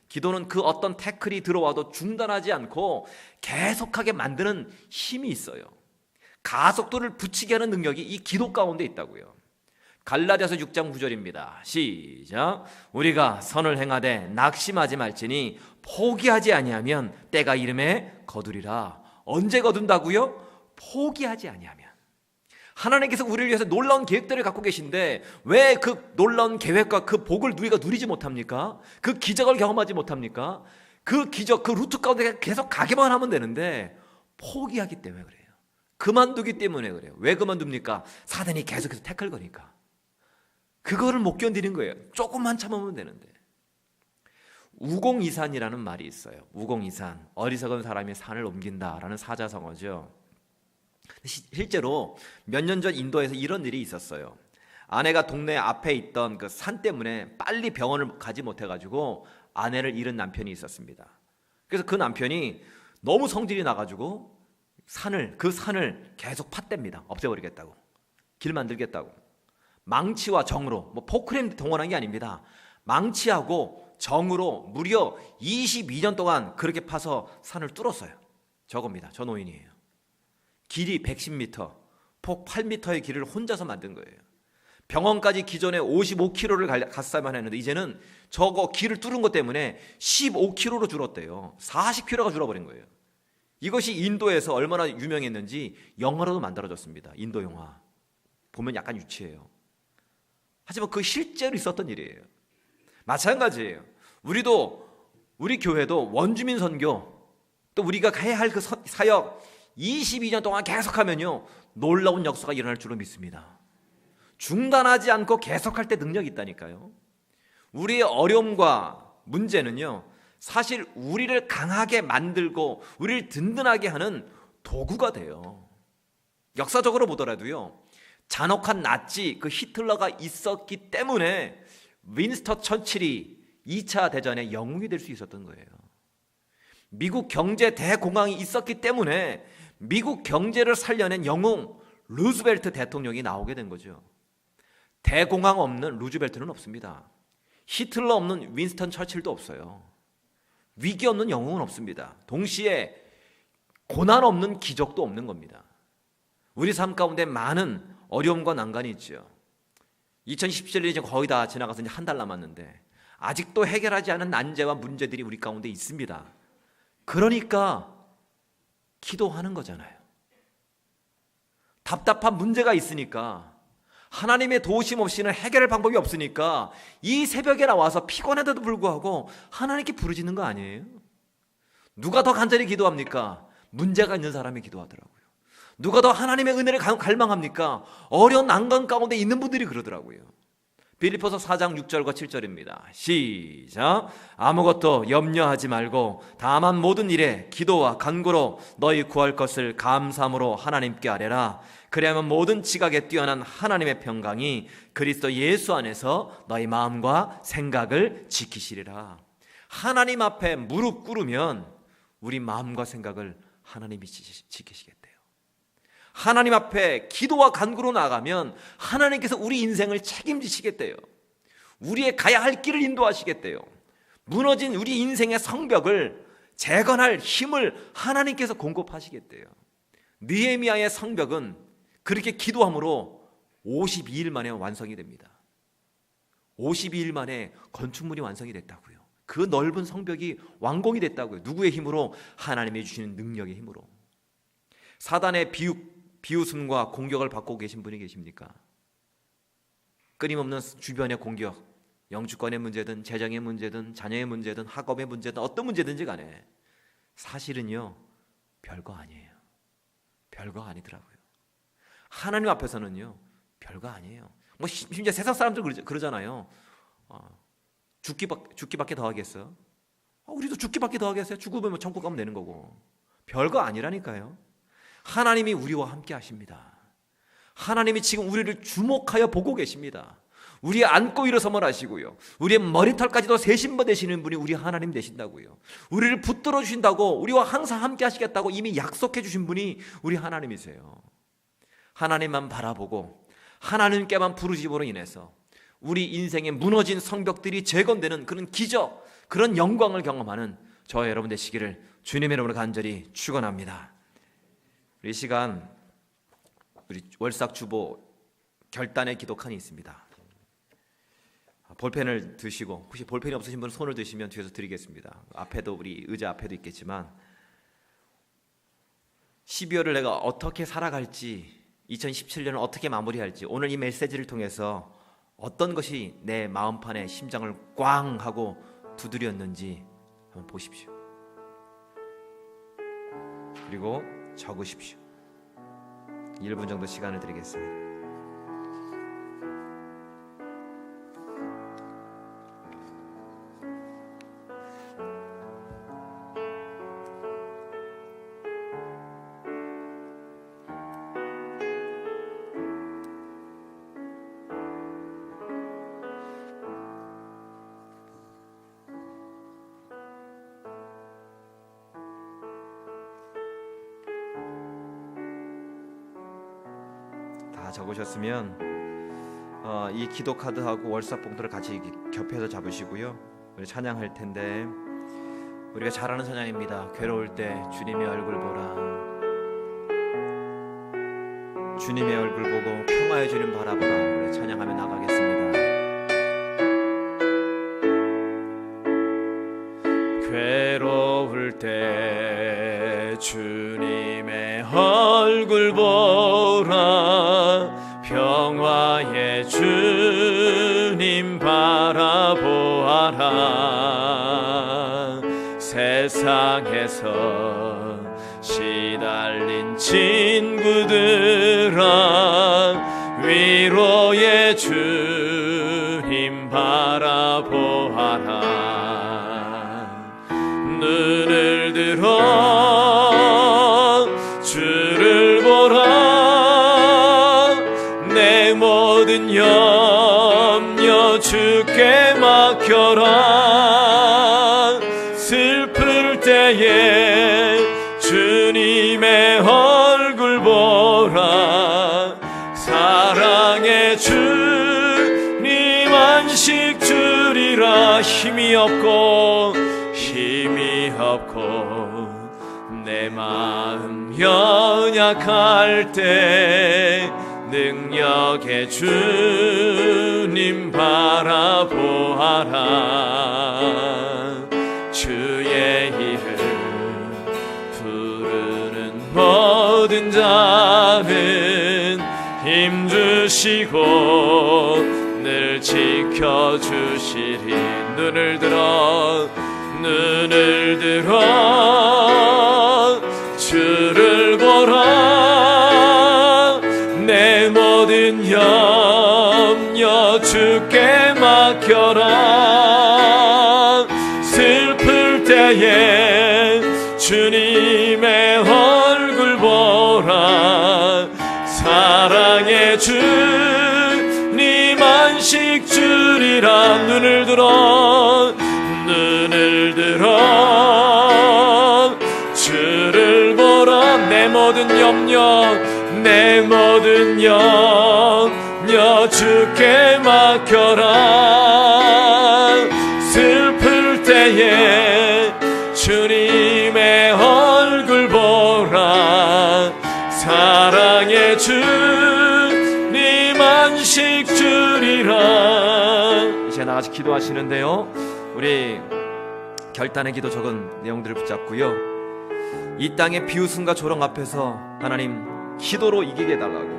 기도는 그 어떤 태클이 들어와도 중단하지 않고 계속하게 만드는 힘이 있어요. 가속도를 붙이게 하는 능력이 이 기도 가운데 있다고요. 갈라디아서 6장 9절입니다. 시작. 우리가 선을 행하되 낙심하지 말지니 포기하지 아니하면 때가 이름에 거두리라. 언제 거둔다고요? 포기하지 아니하면. 하나님께서 우리를 위해서 놀라운 계획들을 갖고 계신데 왜 그 놀라운 계획과 그 복을 우리가 누리지 못합니까? 그 기적을 경험하지 못합니까? 그 기적, 그 루트 가운데 계속 가기만 하면 되는데 포기하기 때문에 그래요. 그만두기 때문에 그래요. 왜 그만둡니까? 사단이 계속해서 태클 거니까. 그거를 못 견디는 거예요. 조금만 참으면 되는데. 우공이산이라는 말이 있어요. 우공이산, 어리석은 사람이 산을 옮긴다라는 사자성어죠. 실제로 몇 년 전 인도에서 이런 일이 있었어요. 아내가 동네 앞에 있던 그 산 때문에 빨리 병원을 가지 못해가지고 아내를 잃은 남편이 있었습니다. 그래서 그 남편이 너무 성질이 나가지고 그 산을 계속 팠댑니다. 없애버리겠다고, 길 만들겠다고. 망치와 정으로, 뭐 포크레인 동원한 게 아닙니다. 망치하고 정으로 무려 22년 동안 그렇게 파서 산을 뚫었어요. 저겁니다. 저 노인이에요. 길이 110m, 폭 8m의 길을 혼자서 만든 거예요. 병원까지 기존에 55km를 갔어야만 했는데 이제는 저거 길을 뚫은 것 때문에 15km로 줄었대요. 40km가 줄어버린 거예요. 이것이 인도에서 얼마나 유명했는지 영화로도 만들어졌습니다. 인도 영화 보면 약간 유치해요. 하지만 그 실제로 있었던 일이에요. 마찬가지예요. 우리 교회도 원주민 선교, 또 우리가 해야 할 그 사역 22년 동안 계속하면요 놀라운 역사가 일어날 줄로 믿습니다. 중단하지 않고 계속할 때 능력이 있다니까요. 우리의 어려움과 문제는요 사실 우리를 강하게 만들고 우리를 든든하게 하는 도구가 돼요. 역사적으로 보더라도요 잔혹한 나치 그 히틀러가 있었기 때문에 윈스턴 처칠이 2차 대전의 영웅이 될 수 있었던 거예요. 미국 경제 대공황이 있었기 때문에 미국 경제를 살려낸 영웅 루즈벨트 대통령이 나오게 된 거죠. 대공황 없는 루즈벨트는 없습니다. 히틀러 없는 윈스턴 처칠도 없어요. 위기 없는 영웅은 없습니다. 동시에 고난 없는 기적도 없는 겁니다. 우리 삶 가운데 많은 어려움과 난관이 있죠. 2017년이 지금 거의 다 지나가서 이제 한 달 남았는데 아직도 해결하지 않은 난제와 문제들이 우리 가운데 있습니다. 그러니까 기도하는 거잖아요. 답답한 문제가 있으니까 하나님의 도우심 없이는 해결할 방법이 없으니까 이 새벽에 나와서 피곤한데도 불구하고 하나님께 부르짖는 거 아니에요? 누가 더 간절히 기도합니까? 문제가 있는 사람이 기도하더라고요. 누가 더 하나님의 은혜를 갈망합니까? 어려운 난관 가운데 있는 분들이 그러더라고요. 빌립보서 4장 6절과 7절입니다. 시작. 아무것도 염려하지 말고 다만 모든 일에 기도와 간구로 너희 구할 것을 감사함으로 하나님께 아뢰라. 그리하면 모든 지각에 뛰어난 하나님의 평강이 그리스도 예수 안에서 너희 마음과 생각을 지키시리라. 하나님 앞에 무릎 꿇으면 우리 마음과 생각을 하나님이 지키시겠대요. 하나님 앞에 기도와 간구로 나가면 하나님께서 우리 인생을 책임지시겠대요. 우리의 가야 할 길을 인도하시겠대요. 무너진 우리 인생의 성벽을 재건할 힘을 하나님께서 공급하시겠대요. 느헤미야의 성벽은 그렇게 기도함으로 52일 만에 완성이 됩니다. 52일 만에 건축물이 완성이 됐다고요. 그 넓은 성벽이 완공이 됐다고요. 누구의 힘으로? 하나님이 주시는 능력의 힘으로. 사단의 비웃음과 공격을 받고 계신 분이 계십니까? 끊임없는 주변의 공격, 영주권의 문제든 재정의 문제든 자녀의 문제든 학업의 문제든 어떤 문제든지 간에 사실은요 별거 아니에요. 별거 아니더라고요. 하나님 앞에서는요 별거 아니에요. 뭐 심지어 세상 사람들 그러잖아요. 죽기밖에 더 하겠어? 우리도 죽기밖에 더 하겠어요? 죽으면 뭐 천국 가면 되는 거고. 별거 아니라니까요. 하나님이 우리와 함께 하십니다. 하나님이 지금 우리를 주목하여 보고 계십니다. 우리 안고 일어서면 하시고요. 우리의 머리털까지도 세신바 되시는 분이 우리 하나님 되신다고요. 우리를 붙들어 주신다고, 우리와 항상 함께 하시겠다고 이미 약속해 주신 분이 우리 하나님이세요. 하나님만 바라보고 하나님께만 부르짖음으로 인해서 우리 인생의 무너진 성벽들이 재건되는 그런 기적, 그런 영광을 경험하는 저와 여러분 되시기를 주님의 이름으로 간절히 축원합니다. 이 시간 우리 월삭 주보 결단의 기도 칸이 있습니다. 볼펜을 드시고, 혹시 볼펜이 없으신 분은 손을 드시면 뒤에서 드리겠습니다. 앞에도, 우리 의자 앞에도 있겠지만 12월을 내가 어떻게 살아갈지, 2017년을 어떻게 마무리할지, 오늘 이 메시지를 통해서 어떤 것이 내 마음판에 심장을 꽝 하고 두드렸는지 한번 보십시오. 그리고 적으십시오. 1분 정도 시간을 드리겠습니다. 다 적으셨으면 이 기도 카드하고 월삭 봉투를 같이 겹해서 잡으시고요. 우리 찬양할 텐데, 우리가 잘 아는 찬양입니다. 괴로울 때 주님의 얼굴 보라. 주님의 얼굴 보고 평화의 주님 바라보라. 우리 찬양하며 나가겠습니다. 괴로울 때 주님의 얼굴 보라. 평화의 주님 바라보아라. 세상에서 시달린 친구들아, 위로의 주님 바라보아라. 눈을 들어 주를 보라. 내 모든 염려 주께 맡겨라. 슬플 때에 주님의 얼굴 보라. 사랑의 주님 안식 주리라. 힘이 없고 내 마음 연약할 때 능력의 주님 바라보아라. 주의 이름 부르는 모든 자는 힘주시고 늘 지켜주시리. 눈을 들어 주를 보라. 내 모든 염려 주께 맡겨라. 슬플 때에 주님의 얼굴 보라. 사랑의 주님 안식 주리라. 눈을 들어 주를 보라. 내 모든 염려 주께 맡겨라. 슬플 때에 주님의 얼굴 보라. 사랑의 주님 안식 주리라. 이제 나가서 기도하시는데요, 우리 결단의 기도 적은 내용들을 붙잡고요, 이 땅의 비웃음과 조롱 앞에서 하나님 기도로 이기게 해달라고,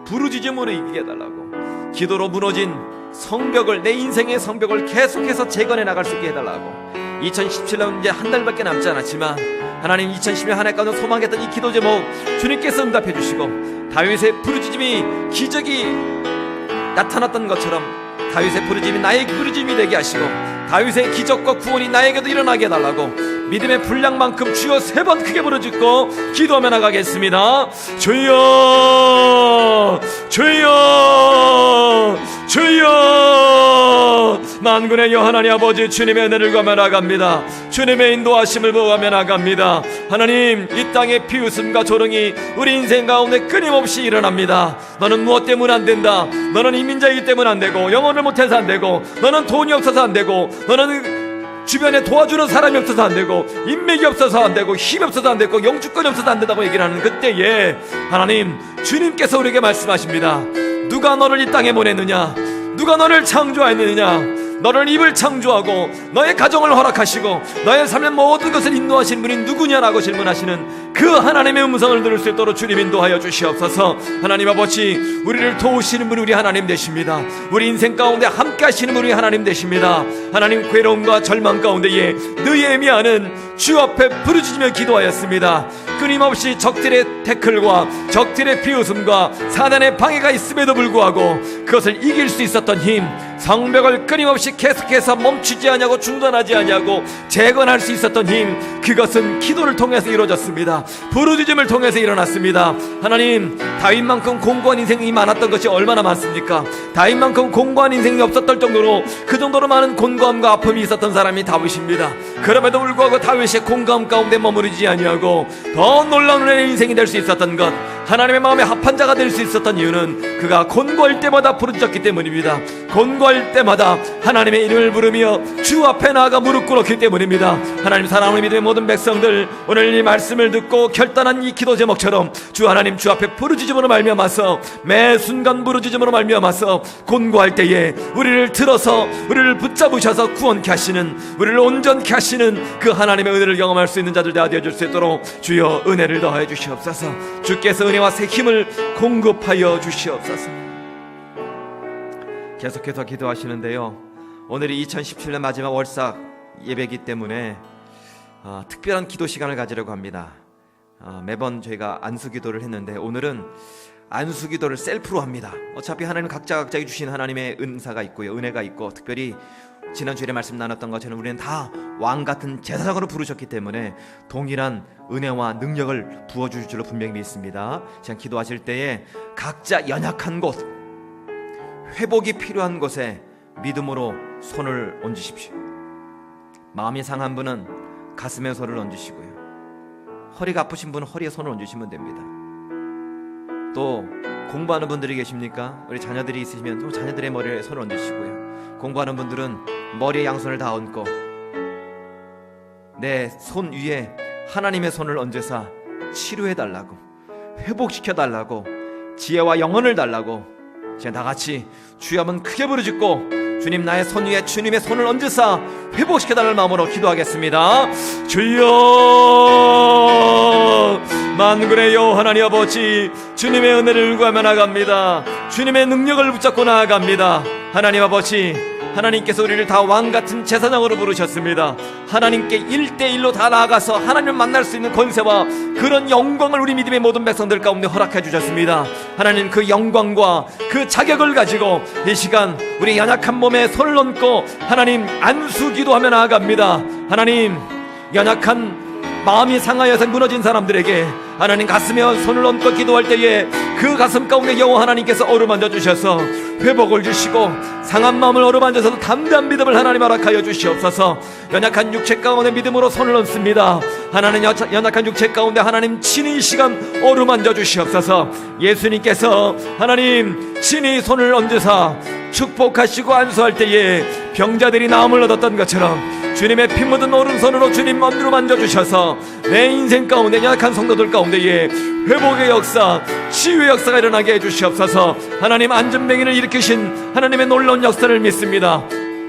부르짖음으로 이기게 해달라고, 기도로 무너진 성벽을, 내 인생의 성벽을 계속해서 재건해 나갈 수 있게 해달라고. 2017년 이제 한 달밖에 남지 않았지만 하나님 2010년 한 해 가운데 소망했던 이 기도 제목 주님께서 응답해 주시고, 다윗의 부르짖음이 기적이 나타났던 것처럼 다윗의 부르짖음이 나의 부르짖음이 되게 하시고, 다윗의 기적과 구원이 나에게도 일어나게 해달라고 믿음의 분량만큼 주여 3번 크게 부르짖고 기도하며 나가겠습니다. 주여 주여 주여. 만군의 여호와 하나님 아버지, 주님의 은혜를 구하며 나갑니다. 주님의 인도하심을 구하며 나갑니다. 하나님, 이 땅의 비웃음과 조롱이 우리 인생 가운데 끊임없이 일어납니다. 너는 무엇 때문에 안 된다, 너는 이민자이기 때문에 안 되고, 영어를 못해서 안 되고, 너는 돈이 없어서 안 되고, 너는 주변에 도와주는 사람이 없어서 안 되고, 인맥이 없어서 안 되고, 힘이 없어서 안 되고, 영주권이 없어서 안 된다고 얘기를 하는 그때에 하나님, 주님께서 우리에게 말씀하십니다. 누가 너를 이 땅에 보냈느냐? 누가 너를 창조하였느냐? 너를 입을 창조하고 너의 가정을 허락하시고 너의 삶의 모든 것을 인도하신 분이 누구냐라고 질문하시는 그 하나님의 음성을 들을 수 있도록 주님 인도하여 주시옵소서. 하나님 아버지, 우리를 도우시는 분이 우리 하나님 되십니다. 우리 인생 가운데 함께 하시는 분이 하나님 되십니다. 하나님, 괴로움과 절망 가운데에 느헤미야는 주 앞에 부르짖으며 기도하였습니다. 끊임없이 적들의 태클과 적들의 비웃음과 사단의 방해가 있음에도 불구하고 그것을 이길 수 있었던 힘, 성벽을 끊임없이 계속해서 멈추지 않냐고, 중단하지 않냐고 재건할 수 있었던 힘, 그것은 기도를 통해서 이루어졌습니다. 부르짖음을 통해서 일어났습니다. 하나님, 다윗만큼 공고한 인생이 많았던 것이 얼마나 많습니까? 다윗만큼 공고한 인생이 없었던 정도로, 그 정도로 많은 곤고함과 아픔이 있었던 사람이 다윗입니다. 그럼에도 불구하고 다윗의 공고함 가운데 머무르지 아니하고 더 놀라운 은혜의 인생이 될 수 있었던 것, 하나님의 마음에 합한 자가 될 수 있었던 이유는 그가 곤고할 때마다 부르짖었기 때문입니다. 곤고할 때마다 하나님의 이름을 부르며 주 앞에 나아가 무릎 꿇었기 때문입니다. 하나님 사랑하는 믿음의 모든 백성들, 오늘 이 말씀을 듣고 결단한 이 기도 제목처럼 주 하나님 주 앞에 부르짖음으로 말미암아서, 매 순간 부르짖음으로 말미암아서 곤고할 때에 우리를 들어서 우리를 붙잡으셔서 구원케 하시는, 우리를 온전케 하시는 그 하나님의 은혜를 경험할 수 있는 자들 다 되어줄 수 있도록 주여 은혜를 더하여 주시옵소서. 주께서 은혜와 새 힘을 공급하여 주시옵소서. 계속해서 기도하시는데요, 오늘이 2017년 마지막 월삭 예배이기 때문에 특별한 기도 시간을 가지려고 합니다. 매번 저희가 안수기도를 했는데 오늘은 안수기도를 셀프로 합니다. 어차피 하나님 각자에게 주신 하나님의 은사가 있고요, 은혜가 있고, 특별히 지난 주일에 말씀 나눴던 것처럼 우리는 다 왕같은 제사장으로 부르셨기 때문에 동일한 은혜와 능력을 부어주실 줄로 분명히 믿습니다. 지금 기도하실 때에 각자 연약한 곳, 회복이 필요한 곳에 믿음으로 손을 얹으십시오. 마음이 상한 분은 가슴에 손을 얹으시고요, 허리가 아프신 분은 허리에 손을 얹으시면 됩니다. 또 공부하는 분들이 계십니까? 우리 자녀들이 있으시면 또 자녀들의 머리에 손을 얹으시고요, 공부하는 분들은 머리에 양손을 다 얹고 내 손 위에 하나님의 손을 얹으사 치료해달라고, 회복시켜달라고, 지혜와 영혼을 달라고 이제 다같이 주여 한번 크게 부르짖고 주님, 나의 손 위에 주님의 손을 얹으사 회복시켜달라는 마음으로 기도하겠습니다. 주여, 만군의 여호와 하나님 아버지, 주님의 은혜를 구하며 나아갑니다. 주님의 능력을 붙잡고 나아갑니다. 하나님 아버지, 하나님께서 우리를 다 왕같은 제사장으로 부르셨습니다. 하나님께 1대1로 다 나아가서 하나님을 만날 수 있는 권세와 그런 영광을 우리 믿음의 모든 백성들 가운데 허락해 주셨습니다. 하나님, 그 영광과 그 자격을 가지고 이 시간 우리 연약한 몸에 손을 얹고 하나님 안수 기도하며 나아갑니다. 하나님, 연약한 마음이 상하여서 무너진 사람들에게 하나님 가슴에 손을 얹고 기도할 때에 그 가슴 가운데 여호와 하나님께서 어루만져 주셔서 회복을 주시고, 상한 마음을 어루만져서 담대한 믿음을 하나님 허락하여 주시옵소서. 연약한 육체 가운데 믿음으로 손을 얹습니다. 하나님, 연약한 육체 가운데 하나님 친히 이 시간 어루만져 주시옵소서. 예수님께서 하나님 친히 손을 얹으사 축복하시고 안수할 때에 병자들이 나음을 얻었던 것처럼 주님의 피 묻은 오른손으로 주님 엄두로 만져주셔서 내 인생 가운데, 연약한 성도들 가운데에 회복의 역사, 치유의 역사가 일어나게 해주시옵소서. 하나님, 안전병인을 일으키신 하나님의 놀라운 역사를 믿습니다.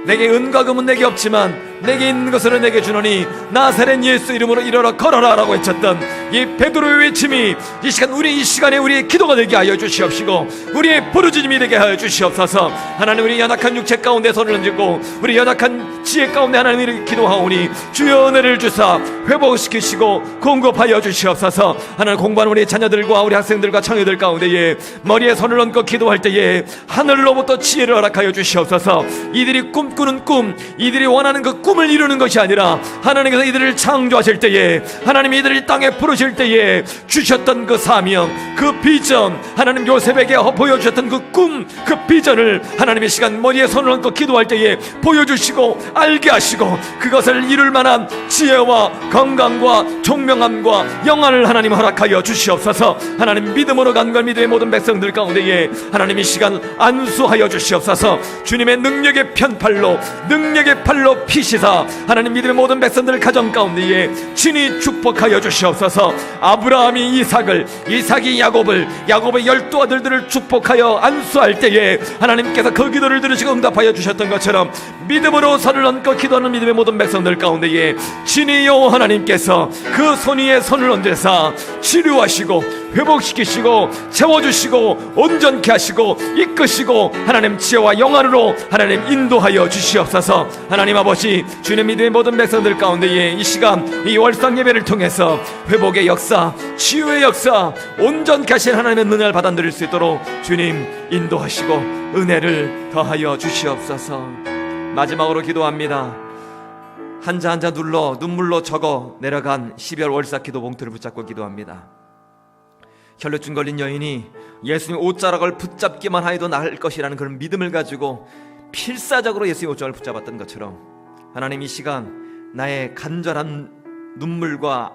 내게 은과 금은 내게 없지만 내게 있는 것으로 내게 주노니 나사렛 예수 이름으로 일어나 걸어라 라고 외쳤던 이 베드로의 외침이 이 시간, 우리 이 시간에 우리의 기도가 되게 하여 주시옵시고 우리의 부르짖음이 되게 하여 주시옵소서. 하나님, 우리 연약한 육체 가운데 손을 얹고 우리 연약한 지혜 가운데 하나님을 기도하오니 주여 은혜를 주사 회복시키시고 공급하여 주시옵소서. 하나님, 공부하는 우리 자녀들과 우리 학생들과 청년들 가운데에 머리에 손을 얹고 기도할 때에 하늘로부터 지혜를 허락하여 주시옵소서. 이들이 꿈꾸는 꿈, 이들이 원하는 그 꿈을 이루는 것이 아니라 하나님께서 이들을 창조하실 때에, 하나님이 이들을 땅에 부르실 때에 주셨던 그 사명, 그 비전, 하나님 요셉에게 보여주셨던 그 꿈, 그 비전을 하나님의 시간 머리에 손을 얹고 기도할 때에 보여주시고 알게 하시고 그것을 이룰 만한 지혜와 건강과 총명함과 영안을 하나님 허락하여 주시옵소서. 하나님, 믿음으로 간구할 믿음의 모든 백성들 가운데에 하나님 이 시간 안수하여 주시옵소서. 주님의 능력의 편팔로, 능력의 팔로 피시사 하나님 믿음의 모든 백성들 가정 가운데에 친히 축복하여 주시옵소서. 아브라함이 이삭을, 이삭이 야곱을, 야곱의 12 아들들을 축복하여 안수할 때에 하나님께서 그 기도를 들으시고 응답하여 주셨던 것처럼 믿음으로 손을 얹고 기도하는 믿음의 모든 백성들 가운데에 친히 여호와 하나님께서 그 손 위에 손을 얹으사 치료하시고 회복시키시고 채워주시고 온전케 하시고 이끄시고 하나님 지혜와 영안으로 하나님 인도하여 주시옵소서. 하나님 아버지, 주님 믿음의 모든 백성들 가운데에 이 시간 이 월상 예배를 통해서 회복의 역사, 치유의 역사, 온전케 하신 하나님의 은혜를 받아 누릴 수 있도록 주님 인도하시고 은혜를 더하여 주시옵소서. 마지막으로 기도합니다. 한자 한자 눌러 눈물로 적어 내려간 12월 월삭 기도 봉투를 붙잡고 기도합니다. 혈루증 걸린 여인이 예수님 옷자락을 붙잡기만 하여도 나을 것이라는 그런 믿음을 가지고 필사적으로 예수님 옷자락을 붙잡았던 것처럼 하나님 이 시간 나의 간절한 눈물과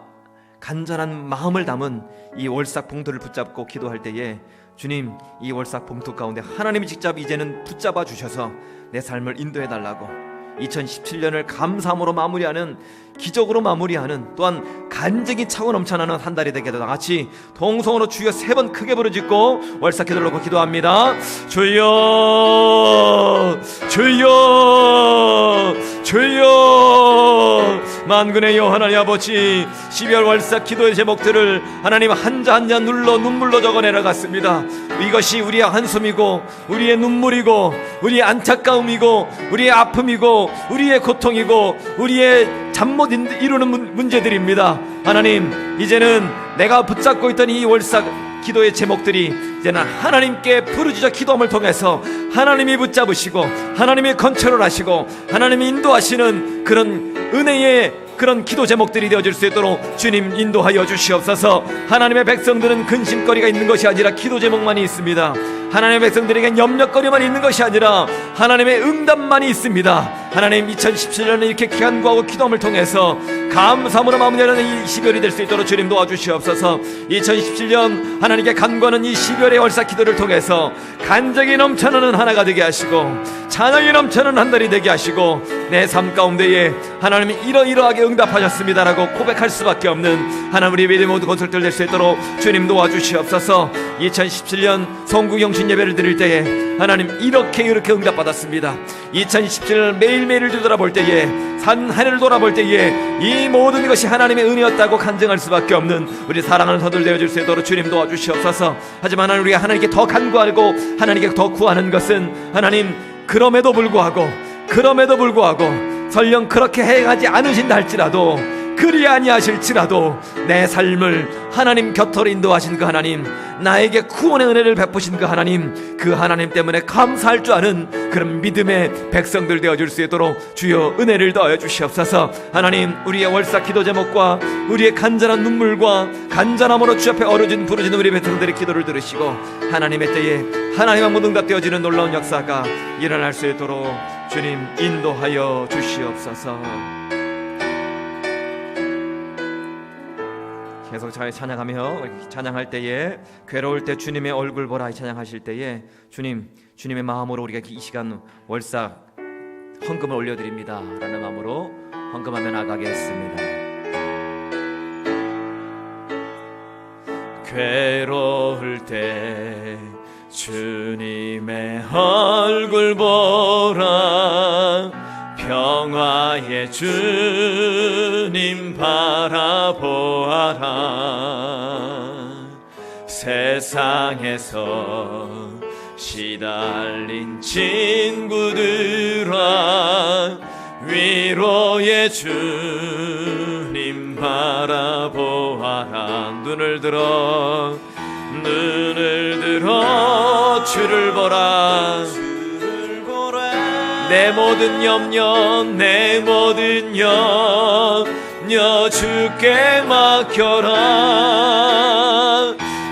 간절한 마음을 담은 이 월삭 봉투를 붙잡고 기도할 때에 주님, 이 월삭 봉투 가운데 하나님이 직접 이제는 붙잡아 주셔서 내 삶을 인도해 달라고 2017년을 감사함으로 마무리하는, 기적으로 마무리하는, 또한 간증이 차고 넘쳐나는 한 달이 되게 다 같이 동성으로 주여 3번 크게 부르짖고 월삭 기도를 놓고 기도합니다. 주여, 주여, 주여. 만군의 여호와 하나님 아버지, 12월 월삭 기도의 제목들을 하나님 한자 한자 눌러 눈물로 적어 내려갔습니다. 이것이 우리의 한숨이고 우리의 눈물이고 우리의 안타까움이고 우리의 아픔이고 우리의 고통이고 우리의 잠 못 이루는 문제들입니다. 하나님, 이제는 내가 붙잡고 있던 이 월삭 기도의 제목들이 이제는 하나님께 부르짖어 기도함을 통해서 하나님이 붙잡으시고 하나님이 컨트롤하시고 하나님이 인도하시는 그런 은혜의 그런 기도 제목들이 되어질 수 있도록 주님 인도하여 주시옵소서. 하나님의 백성들은 근심거리가 있는 것이 아니라 기도 제목만이 있습니다. 하나님의 백성들에겐 염려거리만 있는 것이 아니라 하나님의 응답만이 있습니다. 하나님, 2017년에 이렇게 간구하고 기도함을 통해서 감사함으로 마무리하는 이 12월이 될 수 있도록 주님 도와주시옵소서. 2017년 하나님께 간구하는 이 12월의 월삭 기도를 통해서 간증이 넘쳐나는 하나가 되게 하시고 찬양이 넘쳐나는 한 달이 되게 하시고 내 삶 가운데에 하나님이 이러이러하게 응답하셨습니다라고 고백할 수밖에 없는 하나님, 우리 믿음의 모든 것들을 될 수 있도록 주님 도와주시옵소서. 2017년 성국영신 예배를 드릴 때에 하나님 이렇게 응답받았습니다. 2017년 매일매일을 뒤돌아볼 때에, 산 한 해를 돌아볼 때에 이 모든 것이 하나님의 은혜였다고 간증할 수밖에 없는 우리 사랑하는 서들 되어줄 수 있도록 주님 도와주시옵소서. 하지만 하나님, 우리가 하나님께 더 간구하고 하나님께 더 구하는 것은 하나님, 그럼에도 불구하고 설령 그렇게 행하지 않으신다 할지라도, 그리 아니하실지라도 내 삶을 하나님 곁으로 인도하신 그 하나님, 나에게 구원의 은혜를 베푸신 그 하나님 때문에 감사할 줄 아는 그런 믿음의 백성들 되어줄 수 있도록 주여 은혜를 더하여 주시옵소서. 하나님, 우리의 월삭 기도 제목과 우리의 간절한 눈물과 간절함으로 주 앞에 부르짖는 우리 백성들의 기도를 들으시고 하나님의 때에 하나님의 모든 응답되어지는 놀라운 역사가 일어날 수 있도록 주님 인도하여 주시옵소서. 계속 잘 찬양하며, 찬양할 때에 괴로울 때 주님의 얼굴 보라 찬양하실 때에 주님의 마음으로 우리가 이 시간 월삭 헌금을 올려드립니다 라는 마음으로 헌금하며 나가겠습니다. 괴로울 때 주님의 얼굴 보라, 평화의 주님 바라보아라. 세상에서 시달린 친구들아, 위로의 주님 바라보아라. 눈을 들어 주를 보라. 내 모든 염려 주께 맡겨라.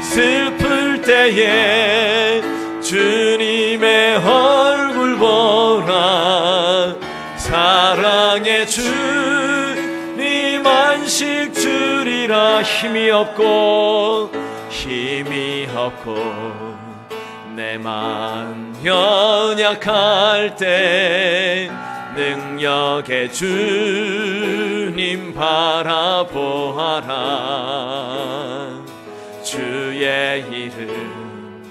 슬플 때에 주님의 얼굴 보라. 사랑의 주님 안식 주리라. 힘이 없고 내 마음 연약할 때 능력의 주님 바라보아라. 주의 이름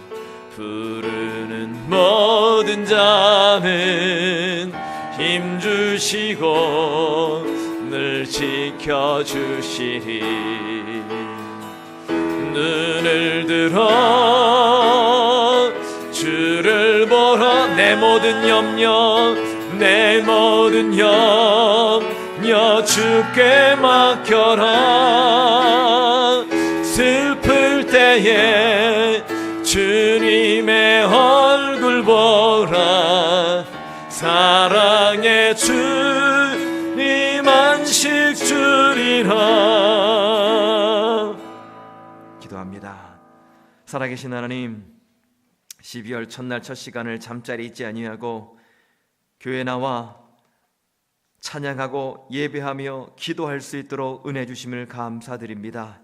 부르는 모든 자는 힘주시고 늘 지켜주시리. 눈을 들어 주를 보라. 내 모든 염려 주께 맡겨라. 슬플 때에 주님의 얼굴 보라. 사랑의 주님 안식 주리라. 기도합니다. 살아계신 하나님, 12월 첫날 첫 시간을 잠자리 잊지 아니하고 교회 나와 찬양하고 예배하며 기도할 수 있도록 은혜 주심을 감사드립니다.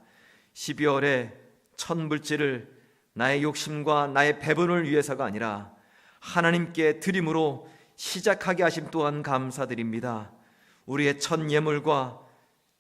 12월에 첫 물질을 나의 욕심과 나의 배분을 위해서가 아니라 하나님께 드림으로 시작하게 하심 또한 감사드립니다. 우리의 첫 예물과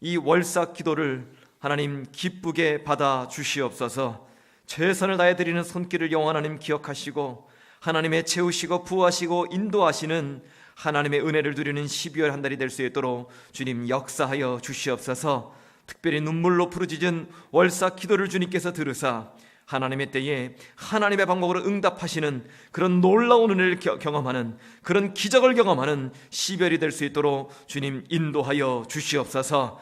이 월삭 기도를 하나님 기쁘게 받아 주시옵소서. 최선을 다해 드리는 손길을 영원 하나님 기억하시고 하나님의 채우시고 부하시고 인도하시는 하나님의 은혜를 누리는 12월 한 달이 될 수 있도록 주님 역사하여 주시옵소서. 특별히 눈물로 부르짖은 월삭 기도를 주님께서 들으사 하나님의 때에 하나님의 방법으로 응답하시는 그런 놀라운 은혜를 경험하는, 그런 기적을 경험하는 12월이 될 수 있도록 주님 인도하여 주시옵소서.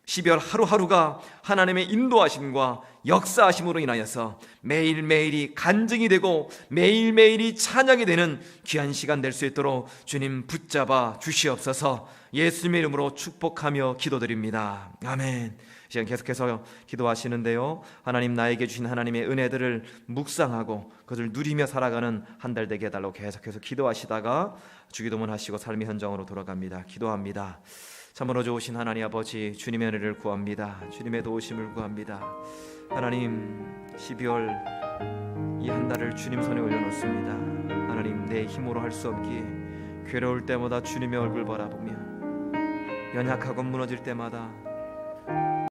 12월 하루하루가 하나님의 인도하심과 역사하심으로 인하여서 매일매일이 간증이 되고 매일매일이 찬양이 되는 귀한 시간 될 수 있도록 주님 붙잡아 주시옵소서. 예수님의 이름으로 축복하며 기도드립니다. 아멘. 시간 계속해서 기도하시는데요, 하나님 나에게 주신 하나님의 은혜들을 묵상하고 그것을 누리며 살아가는 한 달 되게 해달라고 계속해서 기도하시다가 주기도문 하시고 삶의 현장으로 돌아갑니다. 기도합니다. 참으로 좋으신 하나님 아버지, 주님의 은혜를 구합니다. 주님의 도우심을 구합니다. 하나님, 12월 이 한 달을 주님 손에 올려놓습니다. 하나님, 내 힘으로 할 수 없기에 괴로울 때마다 주님의 얼굴 바라보며 연약하고 무너질 때마다